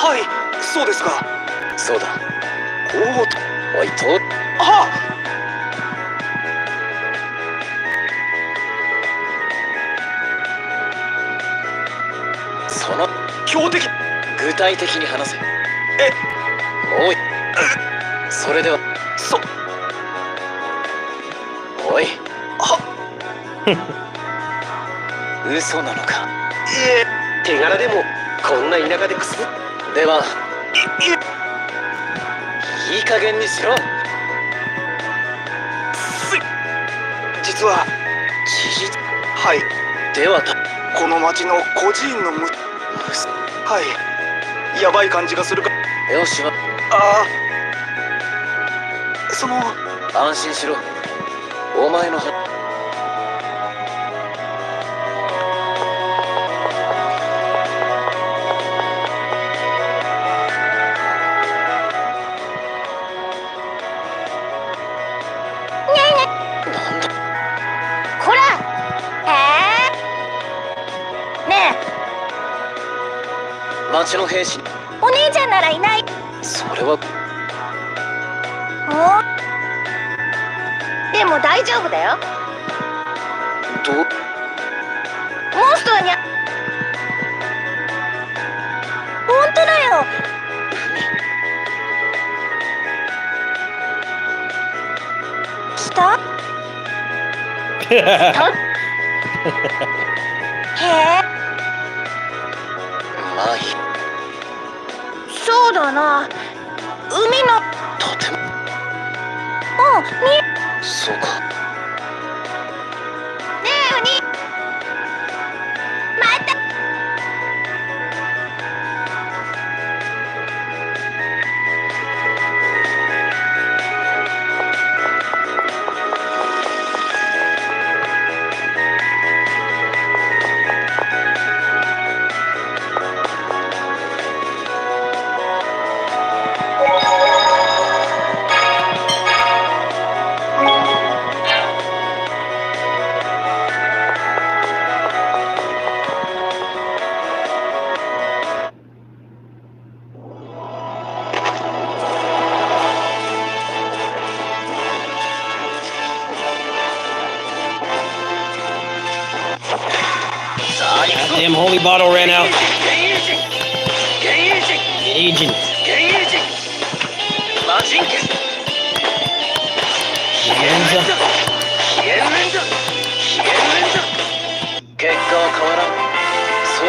はい、そうですか。そうだ。おいと。あその強敵。具体的に話せ。おい。それでは。おい。嘘なのか。手柄でもこんな田舎でくすぶっ。では、いい加減にしろ。実ははい。ではこの町の孤児院のはいやばい感じがするか。よしはその安心しろ。お前の町の兵士。お姉ちゃんならいない。それはでも大丈夫だよ。どう。モンストロにゃ。本当だよ。下へえ。まい。そうだな。海の。とても。そうか。ねえお兄。また。Damn holy bottle ran out. Agent. マジンケス。消えんぞ。結果は変わらん。そう。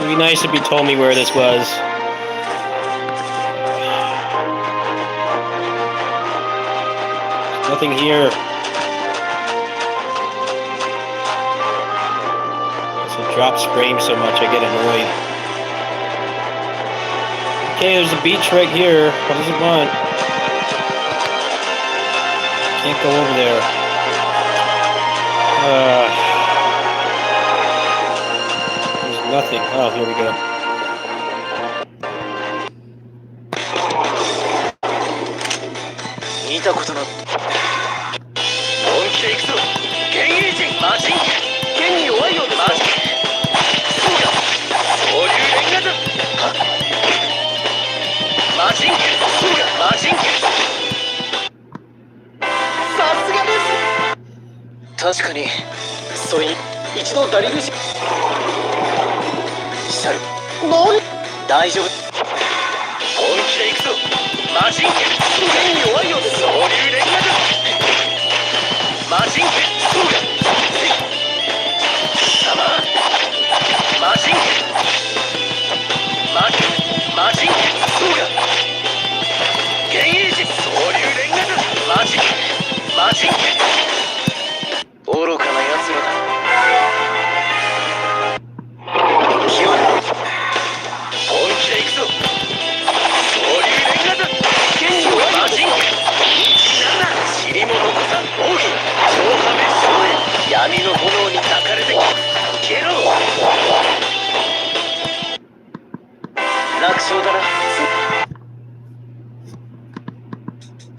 It'd be nice if you told me where this was. There's nothing here. It drops frames so much I get annoyed. Okay, there's a beach right here. What does it want? Can't go over there. There's nothing. Oh, here we go. 見たことの。本気で行くぞ。幻影人マジンケ。剣に弱いようでマジンケ。そうだ。総流連ガザ。マジンケ。そうだ。マジンケ。さすがです。確かに。それに一度ダリルシ。シャル。大丈夫。本気で行くぞ。マジンケ。剣に弱いようで総流連ガザ。マジンケ。そうだ。貴様。マジンケ。マジンケ。そうだ。幻影人総流連ガザ。マジンケ。マジンケ。愚かな奴らだ。本気で行くぞ。総流連ガザ。剣に弱いマジンケ。塵も残さん奥義。超破滅将へ。闇の炎に抱かれて消えろ。楽勝だな。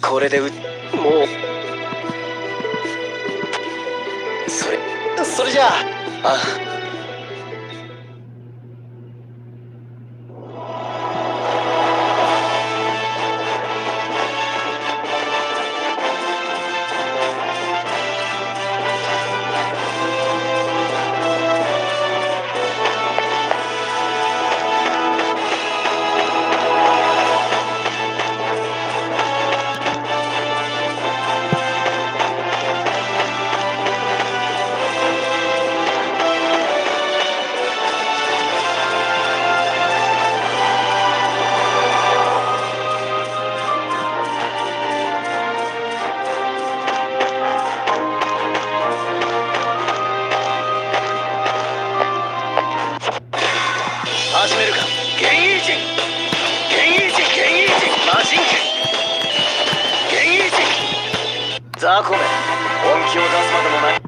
これでもうそれじゃあ。ああ。幻影人魔人幻影人雑魚め本気を出すまでもない。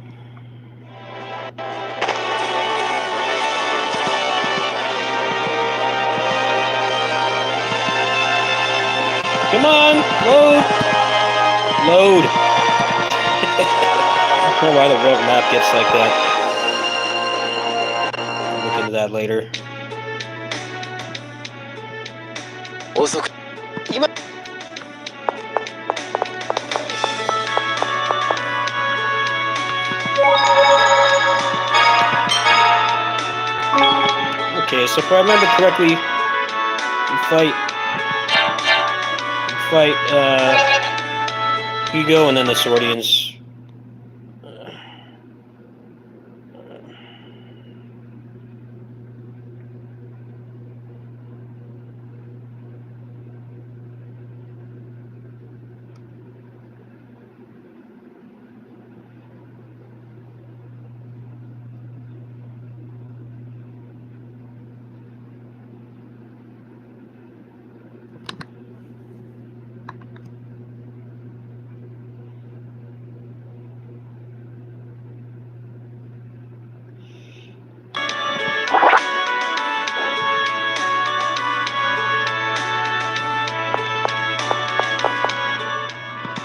Come on, load. Load. I don't know why the world map gets like that. I'll look into that later. 遅く今 Okay, so if I remember correctly, you fight Hugo and then the Swordians.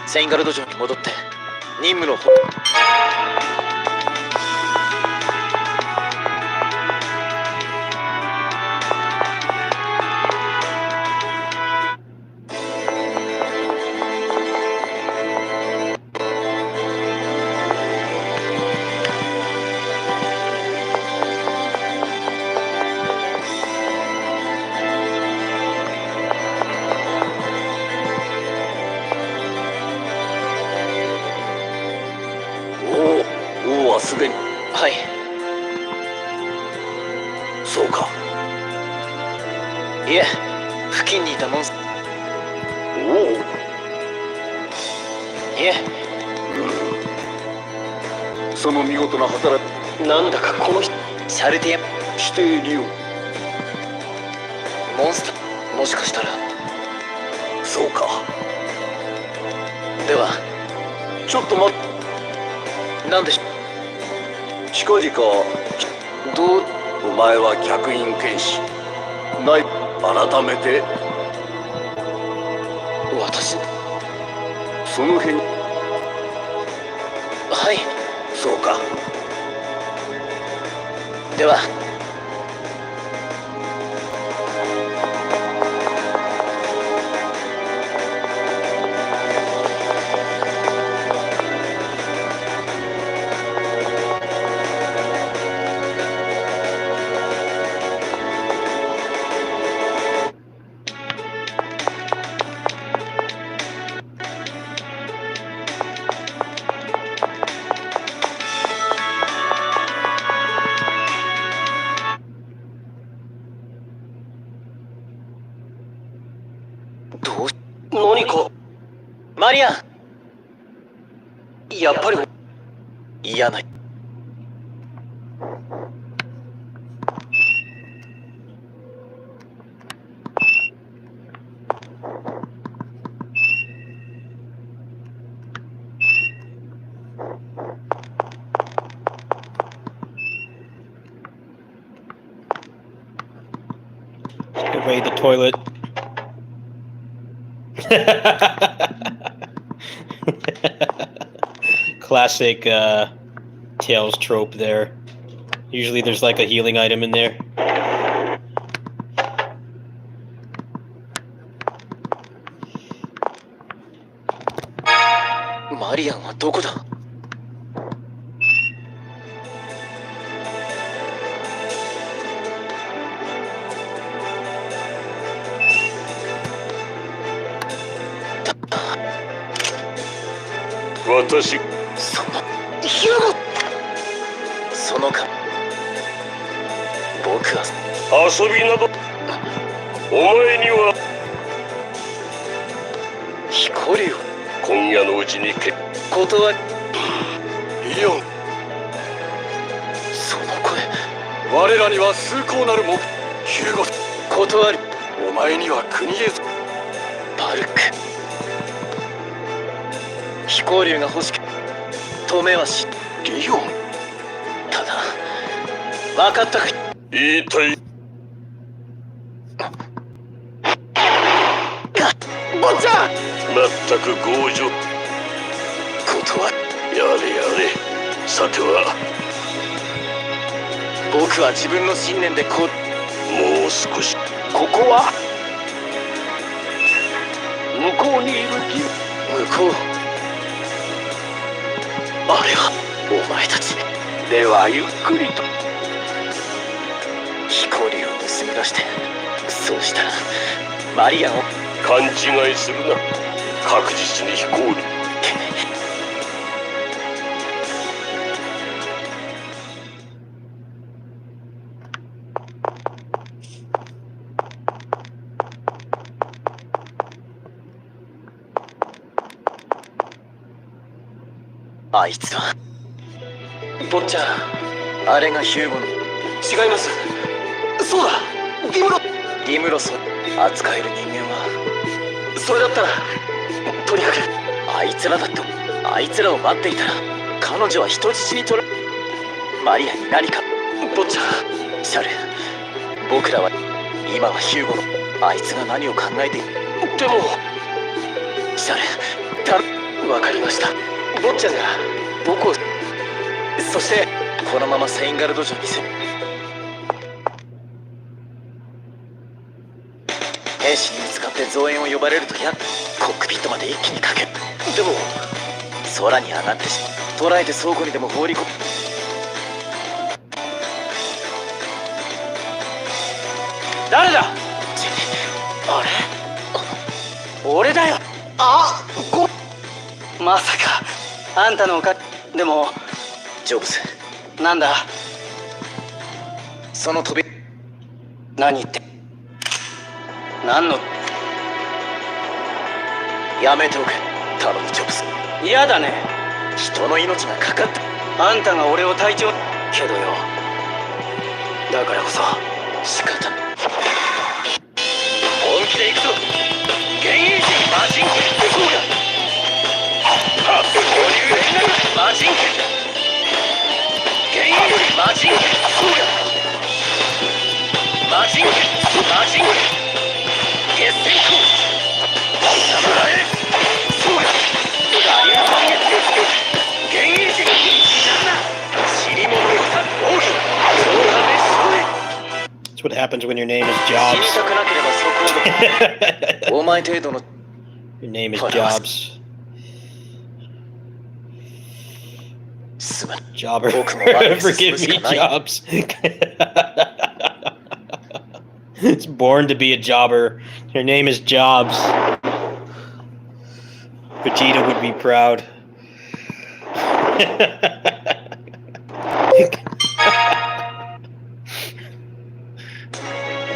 Same セインガルド城に戻って任務の方。王はすでに。はい。そうか。いえ、付近にいたモンス。おお。いえ、その見事な働き。なんだかこの人。シャルティアしているよ。モンスター、もしかしたら。そうか。では、ちょっと待って。なんでしょう。近々どうお前は客員剣士ない改めて私その辺はい。そうか。では何かマリアン、やっぱり嫌な。Raid the toilet. Classic Tails trope there. Usually there's like a healing item in there. マリアンはどこだ。私そのヒューゴ、そのか僕は遊びなどお前には光るよ。今夜のうちに断り。イオン、その声、我らには崇高なる目ヒューゴ、断る。お前には国へバルク。飛行竜が欲しく止めはし。リオン。ただ分かったか。言いたい。坊ちゃん。まったく強情。断る。やれやれ。さては僕は自分の信念でもう少し。ここは向こうにいる義向こう。あれはお前たちではゆっくりと飛行竜を盗み出して、そうしたらマリアンを勘違いするな。確実に飛行に。あいつは坊ちゃん、あれがヒューゴの。違います。そうだ、リムロスを扱える人間はそれだったらとにかくあいつらだって。あいつらを待っていたら彼女は人質に取ら。マリアに何か。坊ちゃん。シャル、僕らは今はヒューゴの。あいつが何を考えている。でもシャル、わかりました。坊ちゃんが僕を。そしてこのままセインガルド城に兵士に見つかって増援を呼ばれるとコックピットまで一気に駆け。でも空に上がって捕らえて倉庫にでも放り込む。誰だ。あれ俺だよ。まさかあんたのおか。でもジョブズ、なんだ。その扉。何言って。何の。やめておけ。頼むジョブズ。嫌だね。人の命がかかった。あんたが俺を隊長。けどよ、だからこそ仕方。本気で行くぞ。現役マジンケ。そうだ。マジンケ。現役マジンケ。そうだ。マジンケ。マジンケ。決戦コース。サムライ。そうだ。ガリアマンゲ。現役。尻物よさ。奥。そうだね。That's what happens when your name is 死に Jobs. たくなければそこを。お前程度の Your name is Jobs. すまん。 Jobber. 僕も前に進 Forgive むし me, かない。 Jobs. It's born to be a jobber. Your name is Jobs. Vegeta would be proud.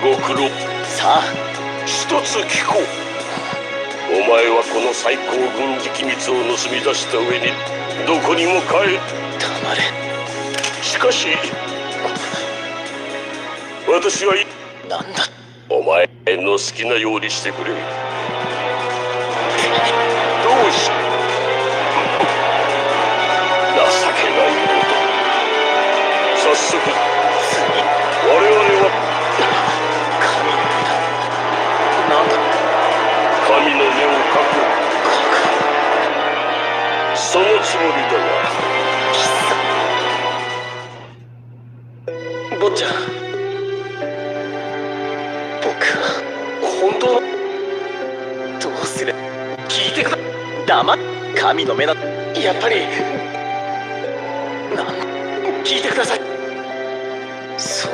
ご苦労。さあ、一つ聞こう。お前はこの最高軍事機密を盗み出した上にどこにも帰る。黙れ。しかし私はなんだ。お前の好きなようにしてくれ。どうし情けないこと。早速我々は神の目だ。なんだ。神の目を描く。そのつもりだが。坊ちゃん、僕は本当の。どうする。聞いてくだ。黙っ。神の目だ。やっぱり聞いてください。そう。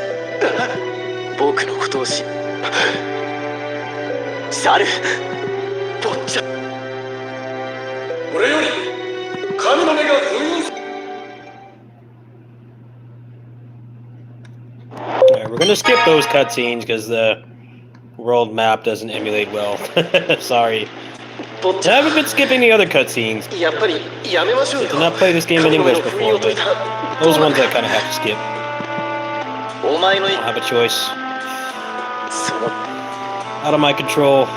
僕のことをシャル、坊ちゃん。俺より神の目が封印。 Alright, we're gonna skip those cutscenes because the world map doesn't emulate well. Sorry. 坊 I ちゃん、 haven't been skipping the other cutscenes. やっぱりやめましょうよ。 Did not play this game in English before, but those are ones I kind of have to skip. お前の I don't have a choice. その Out of my control.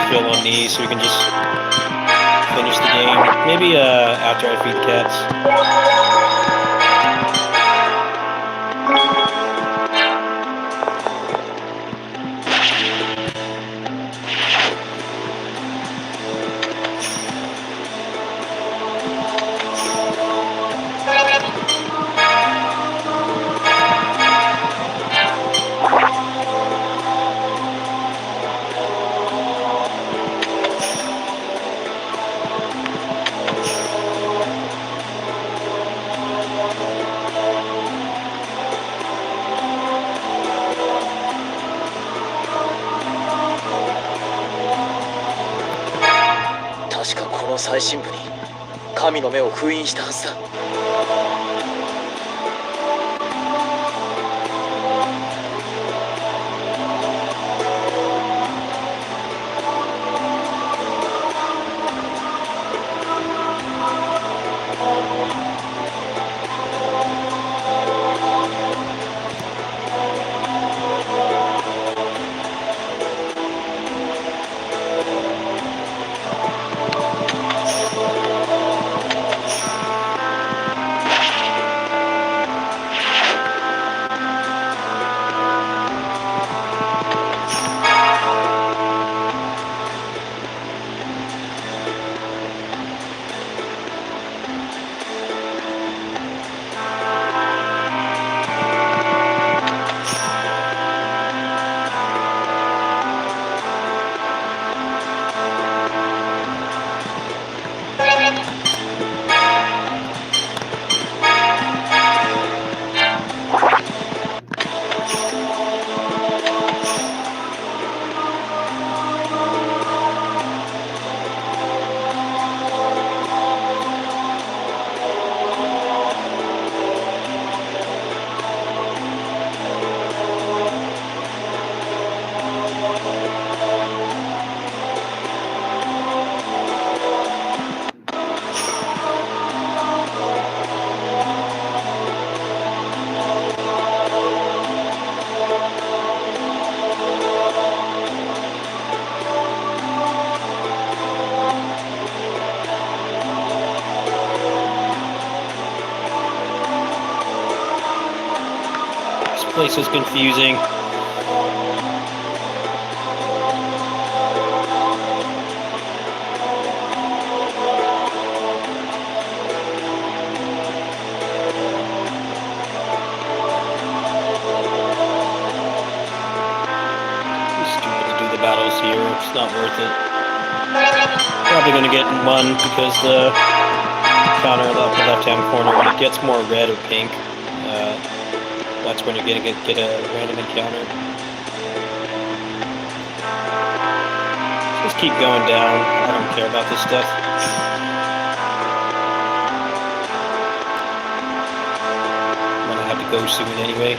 Refill on these so we can just finish the game. Maybe after I feed the cats.確かこの最深部に神の目を封印したはずだ。This place is confusing. Stupid to do the battles here. It's not worth it. Probably gonna get one because the counter in the upper left-hand corner, when it gets more red or pink, that's when you're gonna get a random encounter. Just keep going down. I don't care about this stuff. I'm gonna have to go soon anyway.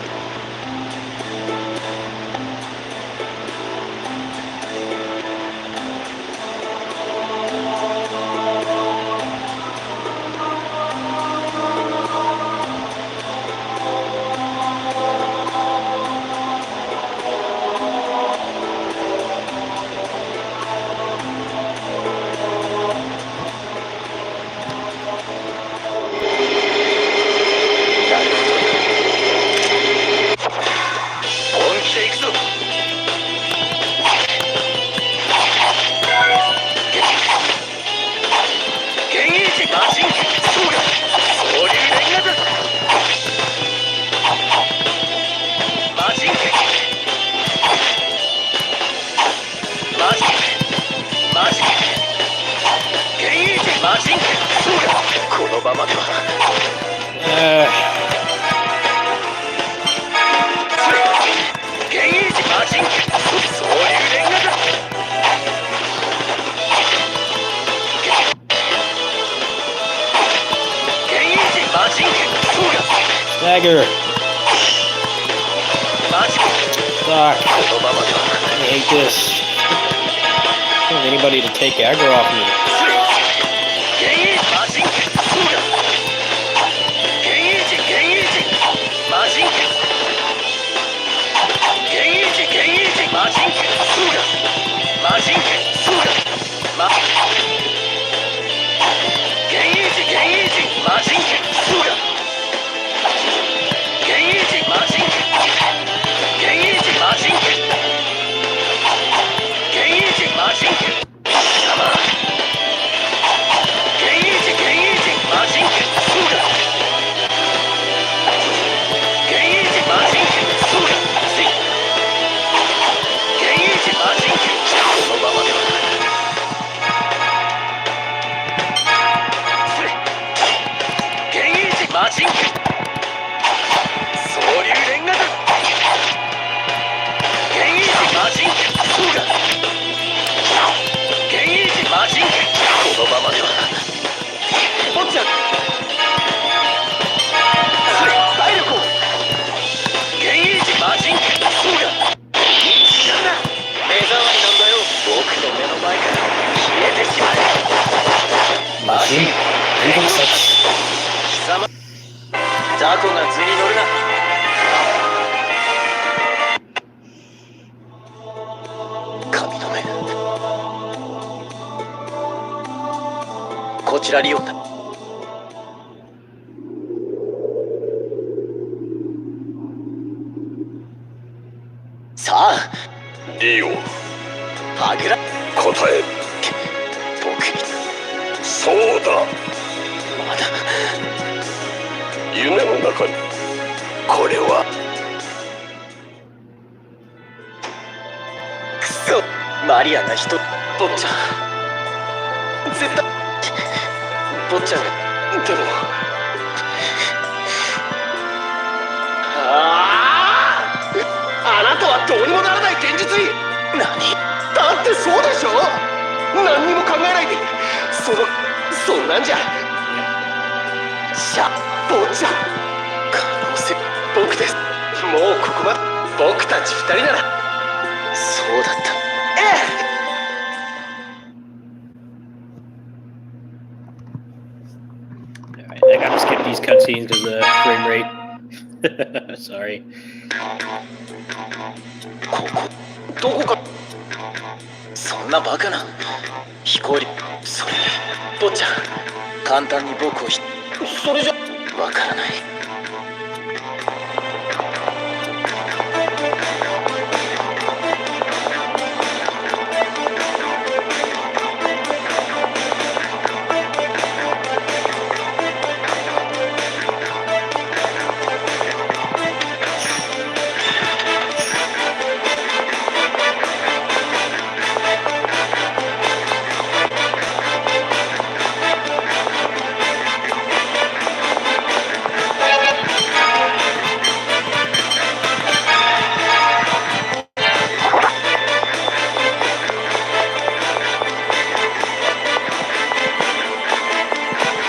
Dagger. Fuck. I hate this. I don't have anybody to take aggro off me. 魔人剣総流連画弾幻影寺魔人剣そうだ幻影寺魔人剣このままでは坊ちゃん体力を幻影寺魔人剣そうだなんだ目障りなんだよ僕の目の前から消えてしまえ魔人貴様雑魚が図に乗るな神の目こちらリオンださあリオンパグラ答え僕にそうだまだ夢の中にこれはクソマリアが人坊ちゃん絶対坊ちゃんでもあなたはどうにもならない現実に何だってそうでしょ何にも考えないでそんなんじゃ坊ちゃん可能性僕ですもうここまで僕たち二人ならそうだったええ Alright, I gotta skip these cutscenes because of the frame rate. Sorry. ここどこかそんなバカな飛行機それ坊ちゃん簡単に僕をそれじゃわからない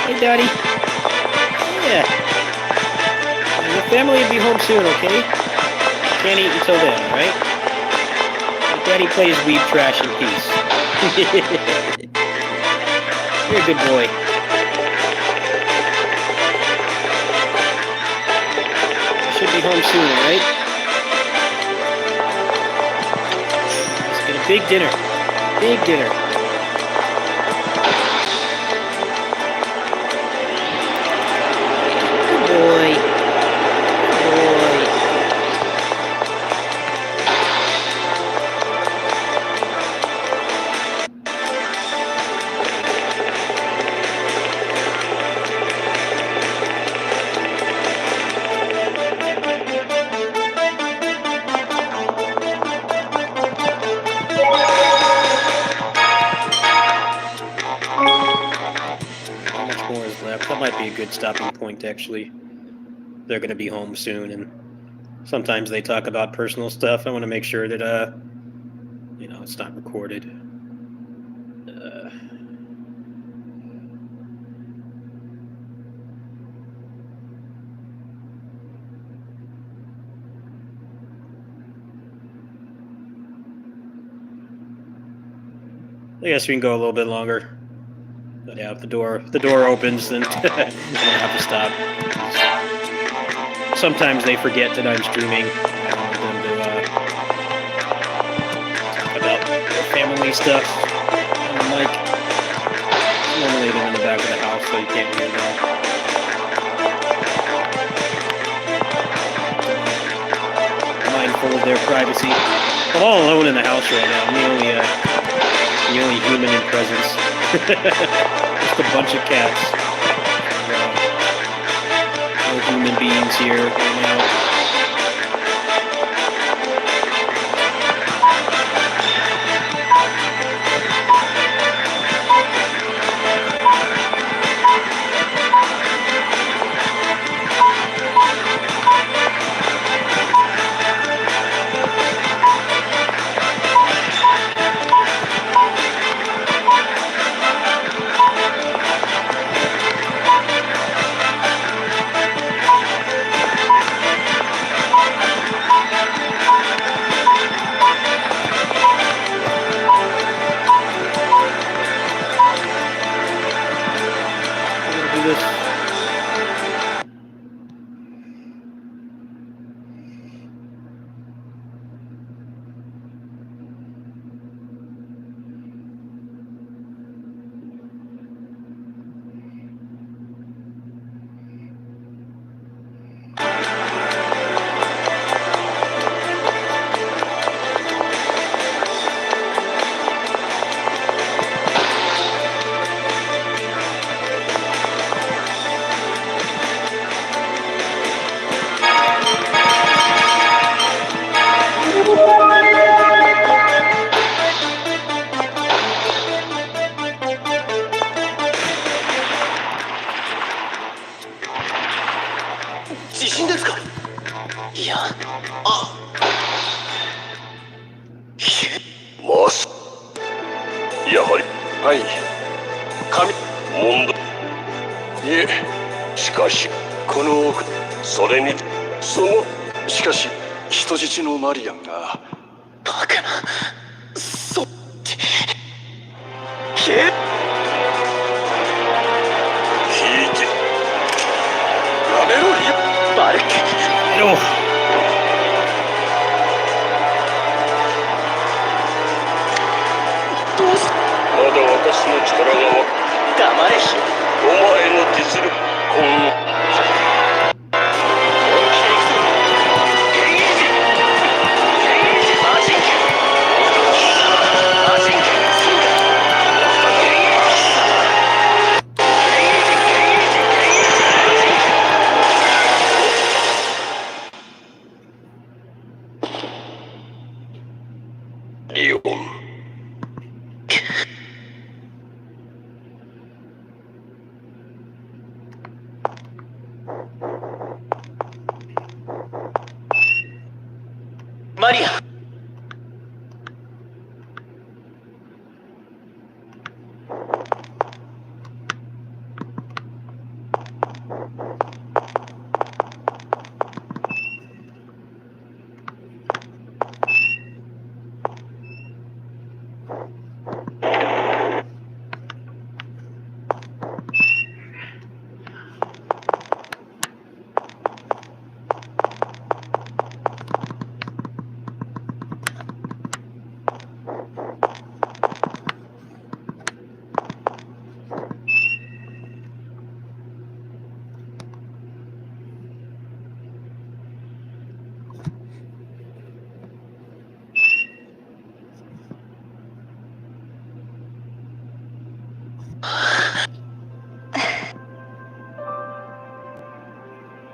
Hey, Daddy. Yeah. The family will be home soon, okay? Can't eat until then, alright? Daddy plays weed trash in peace. You're a good boy. I should be home soon, alright? Let's get a big dinner. Big dinner. Boy. Boy. How much more is left? That might be a good stopping point, actually. They're going to be home soon, and sometimes they talk about personal stuff. I want to make sure that, it's not recorded. I guess we can go a little bit longer. But yeah, if the door opens, then I'm gonna have to stop. Sometimes they forget that I'm streaming. I don't want them to talk about their family stuff on the mic. Normally they're in the back of the house, so you can't hear them. Mindful of their privacy. I'm all alone in the house right now. I'm the only human in presence. Just a bunch of cats. No human beings here right now. 信ですか？いや、まさやはりはい、神。問題。いえ、しかしこの奥、それにそのしかし人質のマリアンが。バカな、そって聞いてやめろよ、バルク。No. どうす。まだ私の力が黙れ、ヒロ。お前の実力今後リオン。マリアン。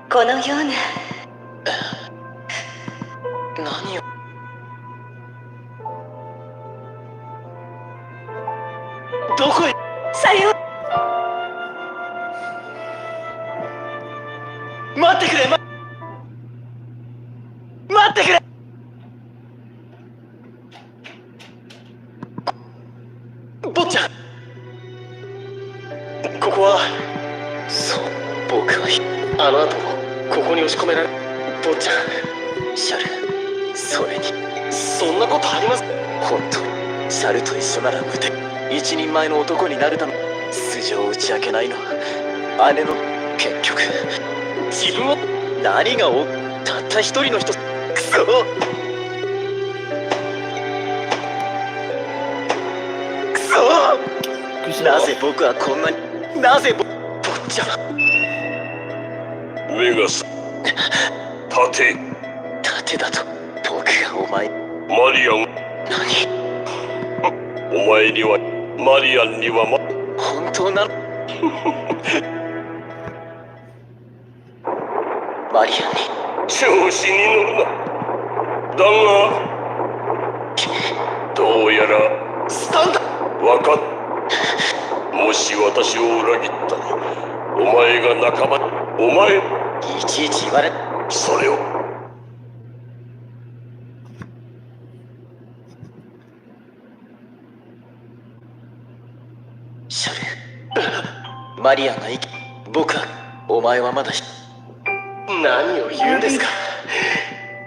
このような。何を。どこへ。さよう。待ってくれ、待ってくれ。坊ちゃん、ここは。そう、僕はあの後ここに押し込められ。坊ちゃん、シャル、それにそんなことあります。本当にシャルと一緒なら無敵、一人前の男になるため素性を打ち明けないのは姉の。結局自分を。何がたった一人の人。クソ。なぜ僕はこんなに。なぜ坊ちゃん。目がす盾盾だと僕がお前。マリアン。何。お前にはマリアンには本当なの。マリアンに。調子に乗るな。だがどうやらスタンダ。分かった。もし私を裏切ったらお前が仲間。お前いちいち言われ。それを。シャル、マリアンが生き。僕は。お前はまだ。何を言うんですか。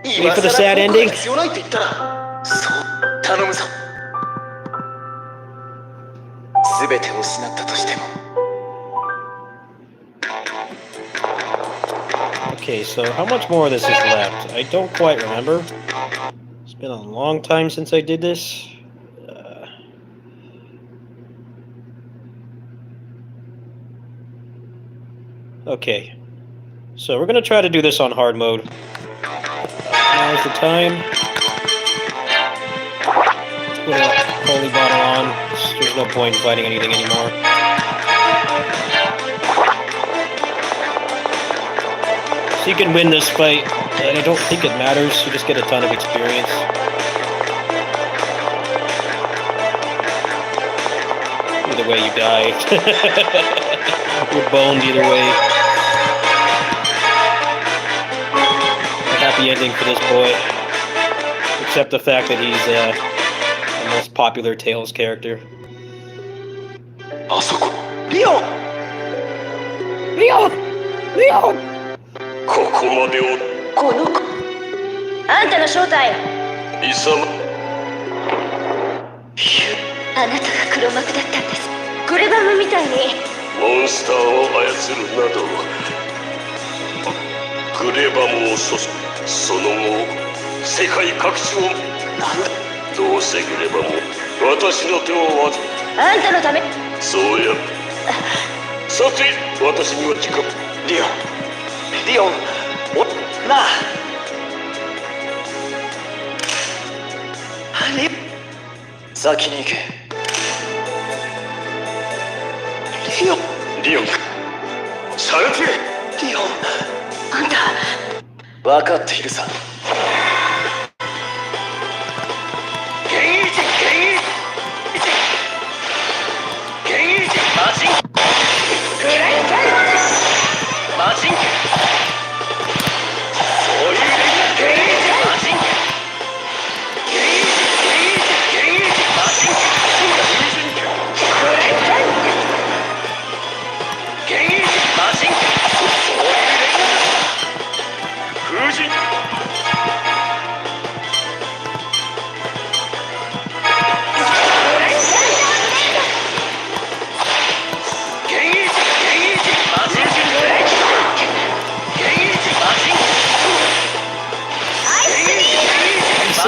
Wait for the sad ending. 必要ないと言ったら。そう頼むぞ。全てを失ったとしても。 Okay, so how much more of this is left? I don't quite remember. It's been a long time since I did this. Okay, so we're gonna try to do this on hard mode. Now's the time. Put a holy bottle on. There's no point in fighting anything anymore. So you can win this fight, and I don't think it matters. You just get a ton of experience. Either way, you die. You're boned either way. happy ending for this boy. Except the fact that he's the most popular Tails character. あそこリオンリオンリオンここまでをこの子あんたの正体貴様あなたが黒幕だったんですクレバムみたいにモンスターを操るなどクレバムをその後世界各地をなんだどうせクレバム私の手をわずあんたのためそうやさて私には時間リオンリオンおなあリ先に行けリオンリオンされてリオンあんた分かっているさ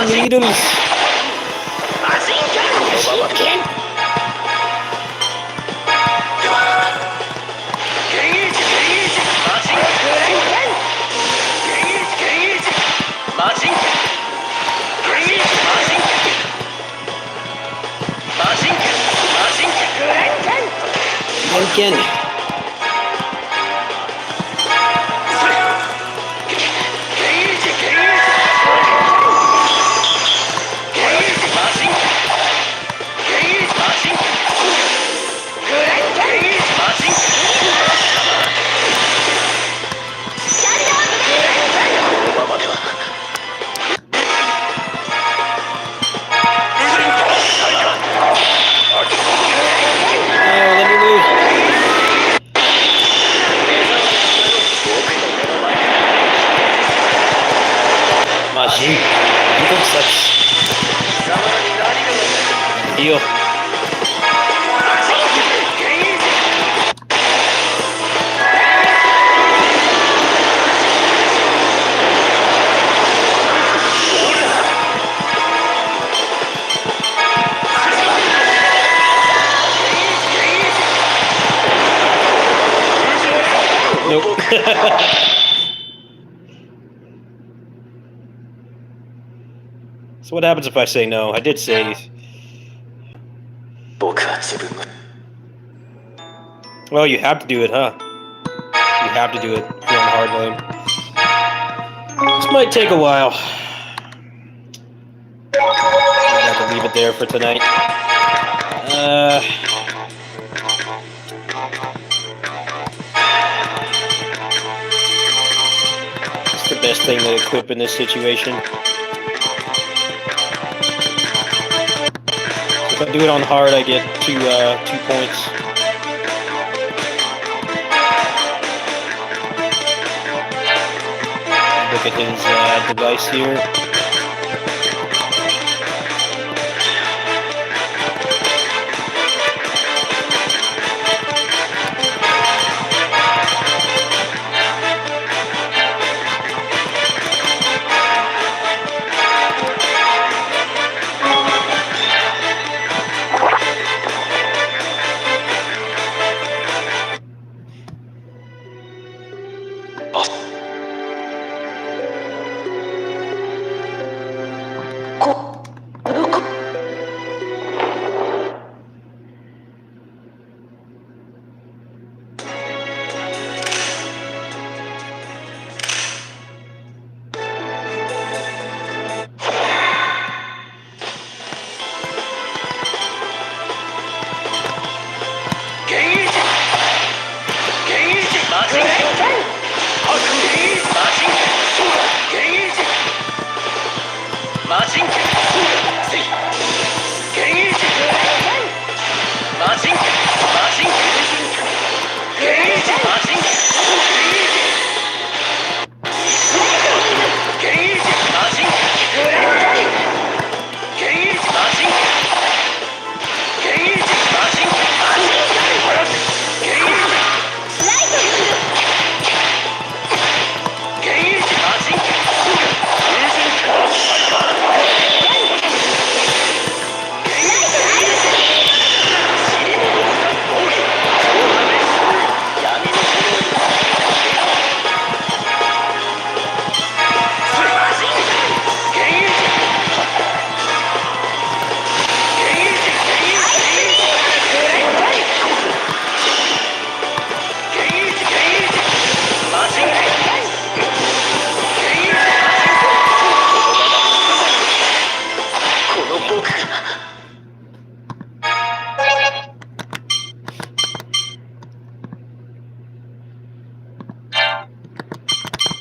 Some needles. Again. Deal. Nope. So what happens if I say no? I did say... 僕は自分の Well, you have to do it, huh? You have to do it if you're on the hard mode. This might take a while. I have to leave it there for tonight. It's the best thing to equip in this situation. If I do it on hard, I get 2 points. Look at his device here.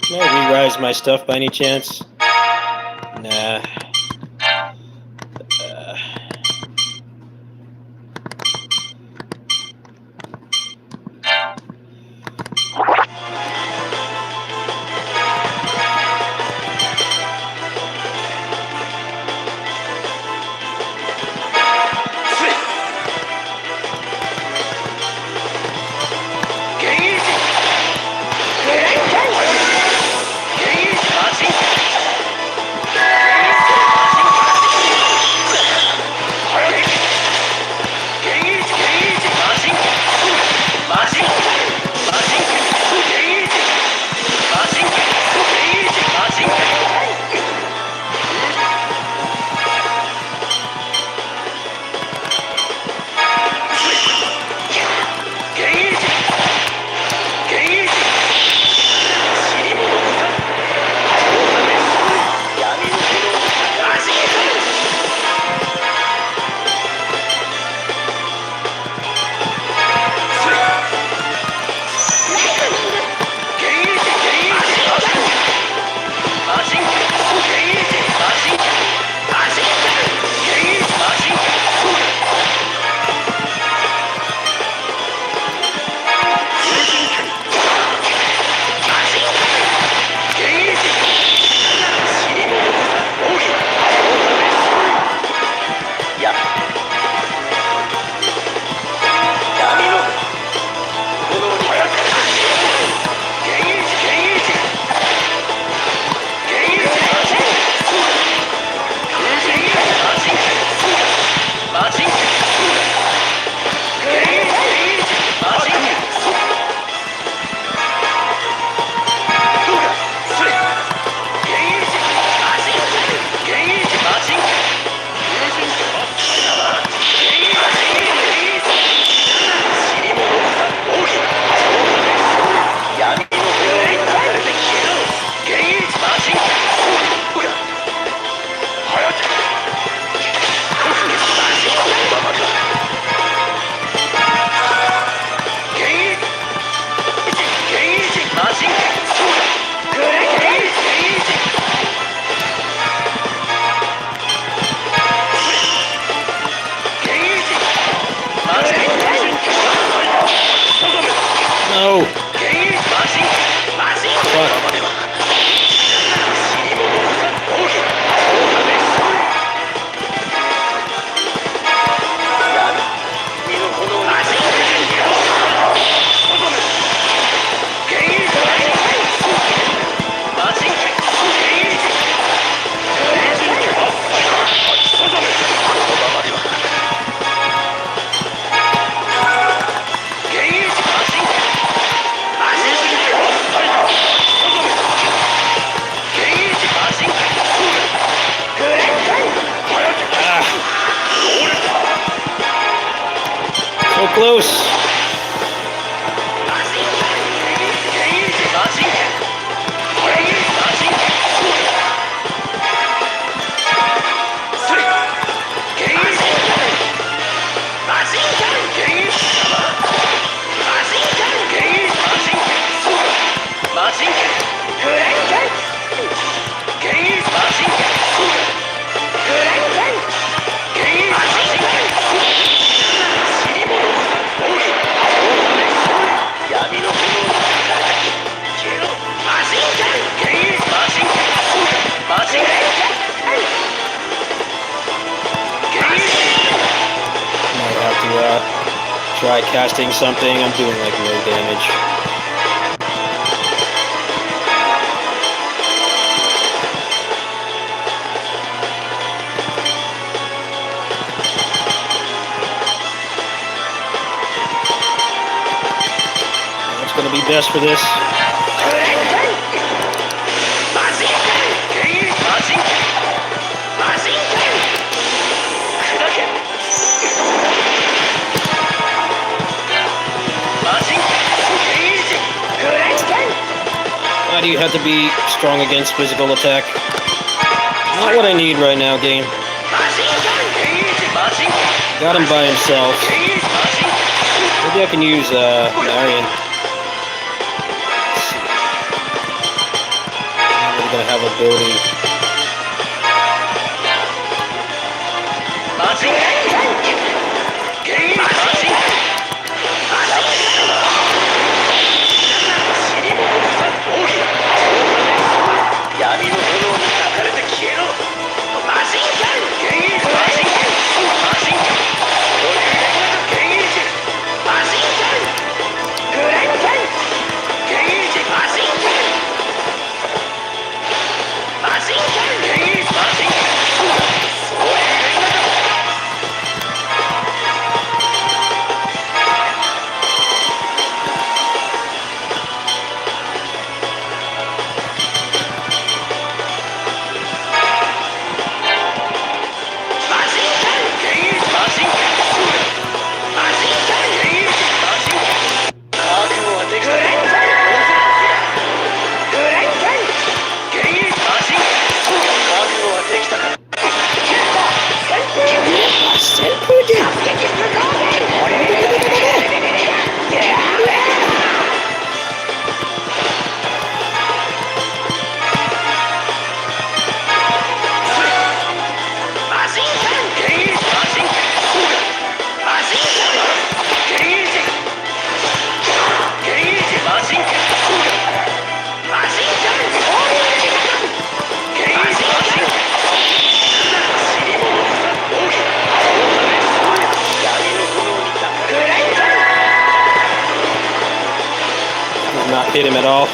Can I re-rise my stuff by any chance? Nah. No! Fuck. So close. Try casting something. I'm doing like no damage. What's gonna be best for this? Why do you have to be strong against physical attack? Not what I need right now, game. Got him by himself. Maybe I can use Marion. We're gonna have a building. マジンゲンマジン闇の炎に抱かれて消えろマジンゲンゲンマジンゲンマジンゲンドリューゲンイージマジンゲングレンゲンゲンイージマジンゲンマジンゲンゲンイージマジンゲンそういうNot hit him at all.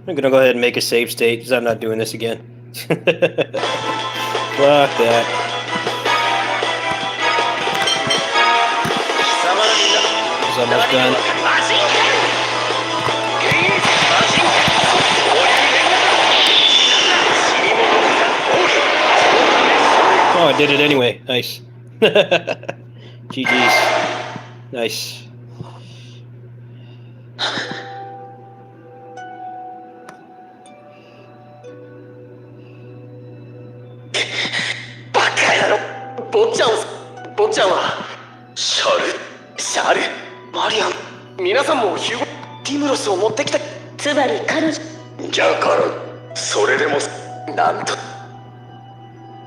I'm gonna go ahead and make a save state because I'm not doing this again. Fuck that. It's almost done. Oh, I did it anyway. Nice. GG's. Nice. Bochanはシャルマリアン皆さんもヒューゴティムロスを持ってきたつまり彼女じゃからそれでもなんと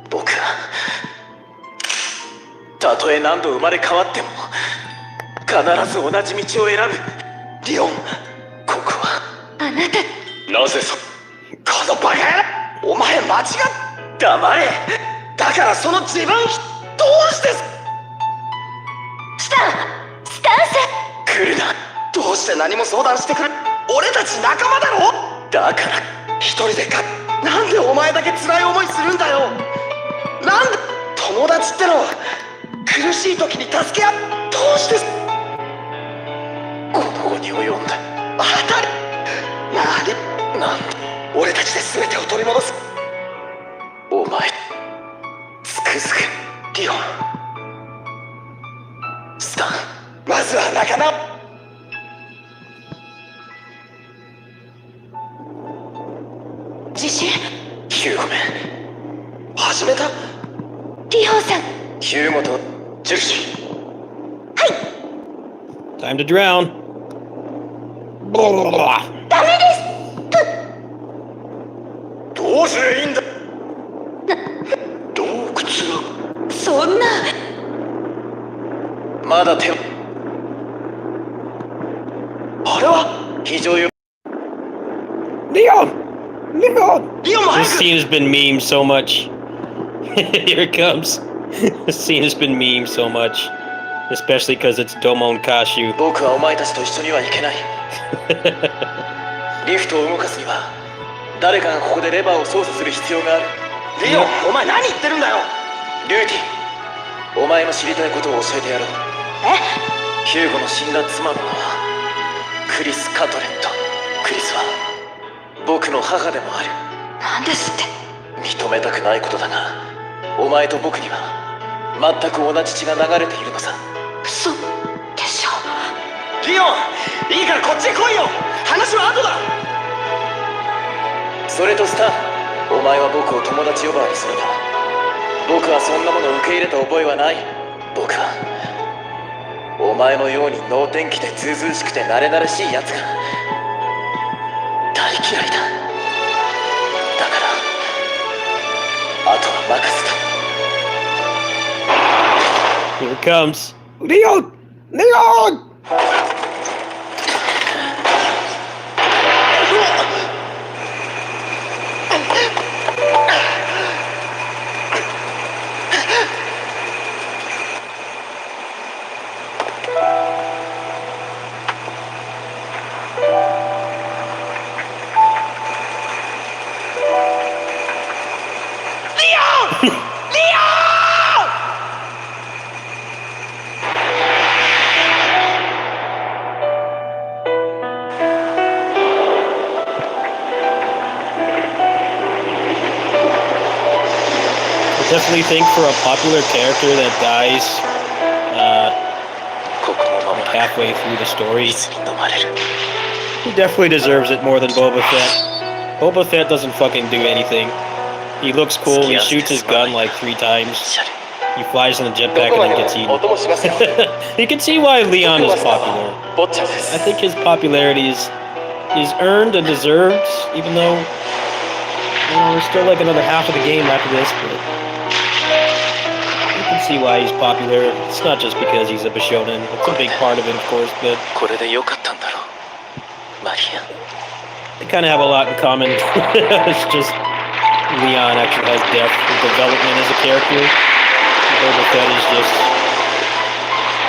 僕はたとえ何度生まれ変わっても必ず同じ道を選ぶリオンここはあなたなぜこのバカ野郎お前間違っ黙れだからその自分どうしてスタンス来るなどうして何も相談してくれ俺たち仲間だろだから一人でなんでお前だけ辛い思いするんだよなんで友達ってのは苦しい時に助け合うどうしてこの後に及んだ当たりなんで俺たちで全てを取り戻すお前つくづくリオンスタンまずは仲間自信ヒューゴめ始めたリオさんヒューゴとジェルシー Time to drown. ダメですどうすりゃいいんだ洞窟がそんなまだ手をあれは非常用 Leon! リオンも早 This く scene has been memed so much. Here it comes. This scene has been memed so much, especially because it's Domon Kashu. 僕はお前たちと一緒には行けない。リフトを動かすには誰かがここでレバーを操作する必要がある。リオン、お前何言ってるんだよ。ルーティ、お前の知りたいことを教えてやろう。ヒューゴの死んだ妻の名はクリス・カトレット。クリスは僕の母でもある。なんですって。認めたくないことだが、お前と僕には全く同じ血が流れているのさ。嘘でしょ。リオン、いいからこっちへ来いよ。話は後だ。それとスター、お前は僕を友達呼ばわりするな。僕はそんなものを受け入れた覚えはない。僕はお前のように能天気でずうずうしくて慣れ慣れしいやつが大嫌いだ。だからあとは任せた。 Here it comes. Leon! Leon! I definitely think for a popular character that dies like halfway through the story, he definitely deserves it more than Boba Fett. Boba Fett doesn't fucking do anything. He looks cool, he shoots his gun like 3 times, he flies in a jetpack and then gets eaten. You can see why Leon is popular. I think his popularity is earned and deserved, even though there's still like another half of the game after this, but you can see why he's popular. It's not just because he's a Bishonen. It's a big part of it, of course, but they kind of have a lot in common. It's just Leon actually has depth and development as a character. Boba Fett is just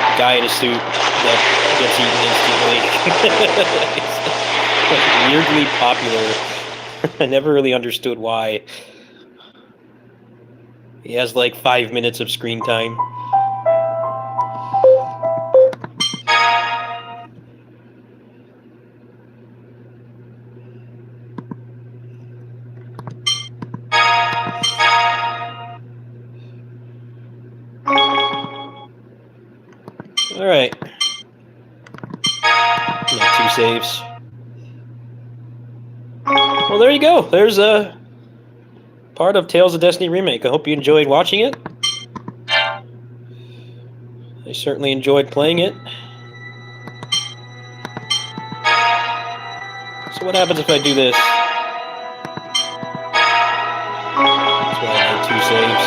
a guy in a suit that gets eaten instantly. He's like weirdly popular. I never really understood why. He has like 5 minutes of screen time. Alright. 2 saves. Well, there you go. There's a part of Tales of Destiny Remake. I hope you enjoyed watching it. I certainly enjoyed playing it. So what happens if I do this? That's why I need 2 saves.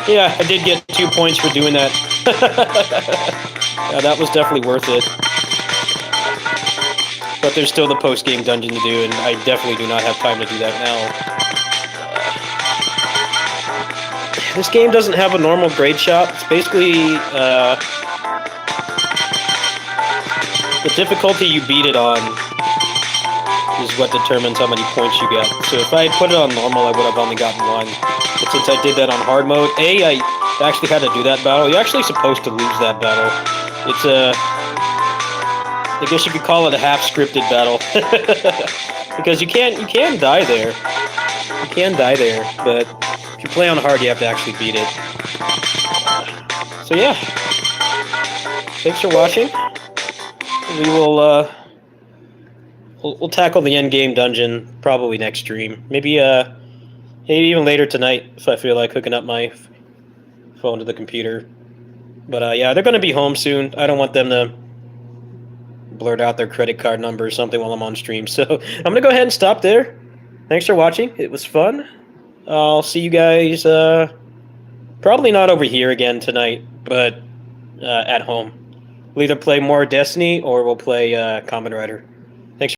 Yeah, I did get 2 points for doing that. Yeah, that was definitely worth it. But there's still the post-game dungeon to do, and I definitely do not have time to do that now. This game doesn't have a normal grade shot. It's basically the difficulty you beat it on is what determines how many points you get. So if I put it on normal, I would have only gotten 1. But since I did that on hard mode, I actually had to do that battle. You're actually supposed to lose that battle. It's I guess you could call it a half-scripted battle. Because you can die there. You can die there, but if you play on hard, you have to actually beat it. So yeah. Thanks for watching. We will, we'll tackle the endgame dungeon probably next stream. Maybe even later tonight if I feel like hooking up my phone to the computer. But yeah, they're going to be home soon. I don't want them to blurt out their credit card number or something while I'm on stream. So I'm going to go ahead and stop there. Thanks for watching. It was fun. I'll see you guys probably not over here again tonight, but at home. We'll either play more Destiny or we'll play Kamen Rider.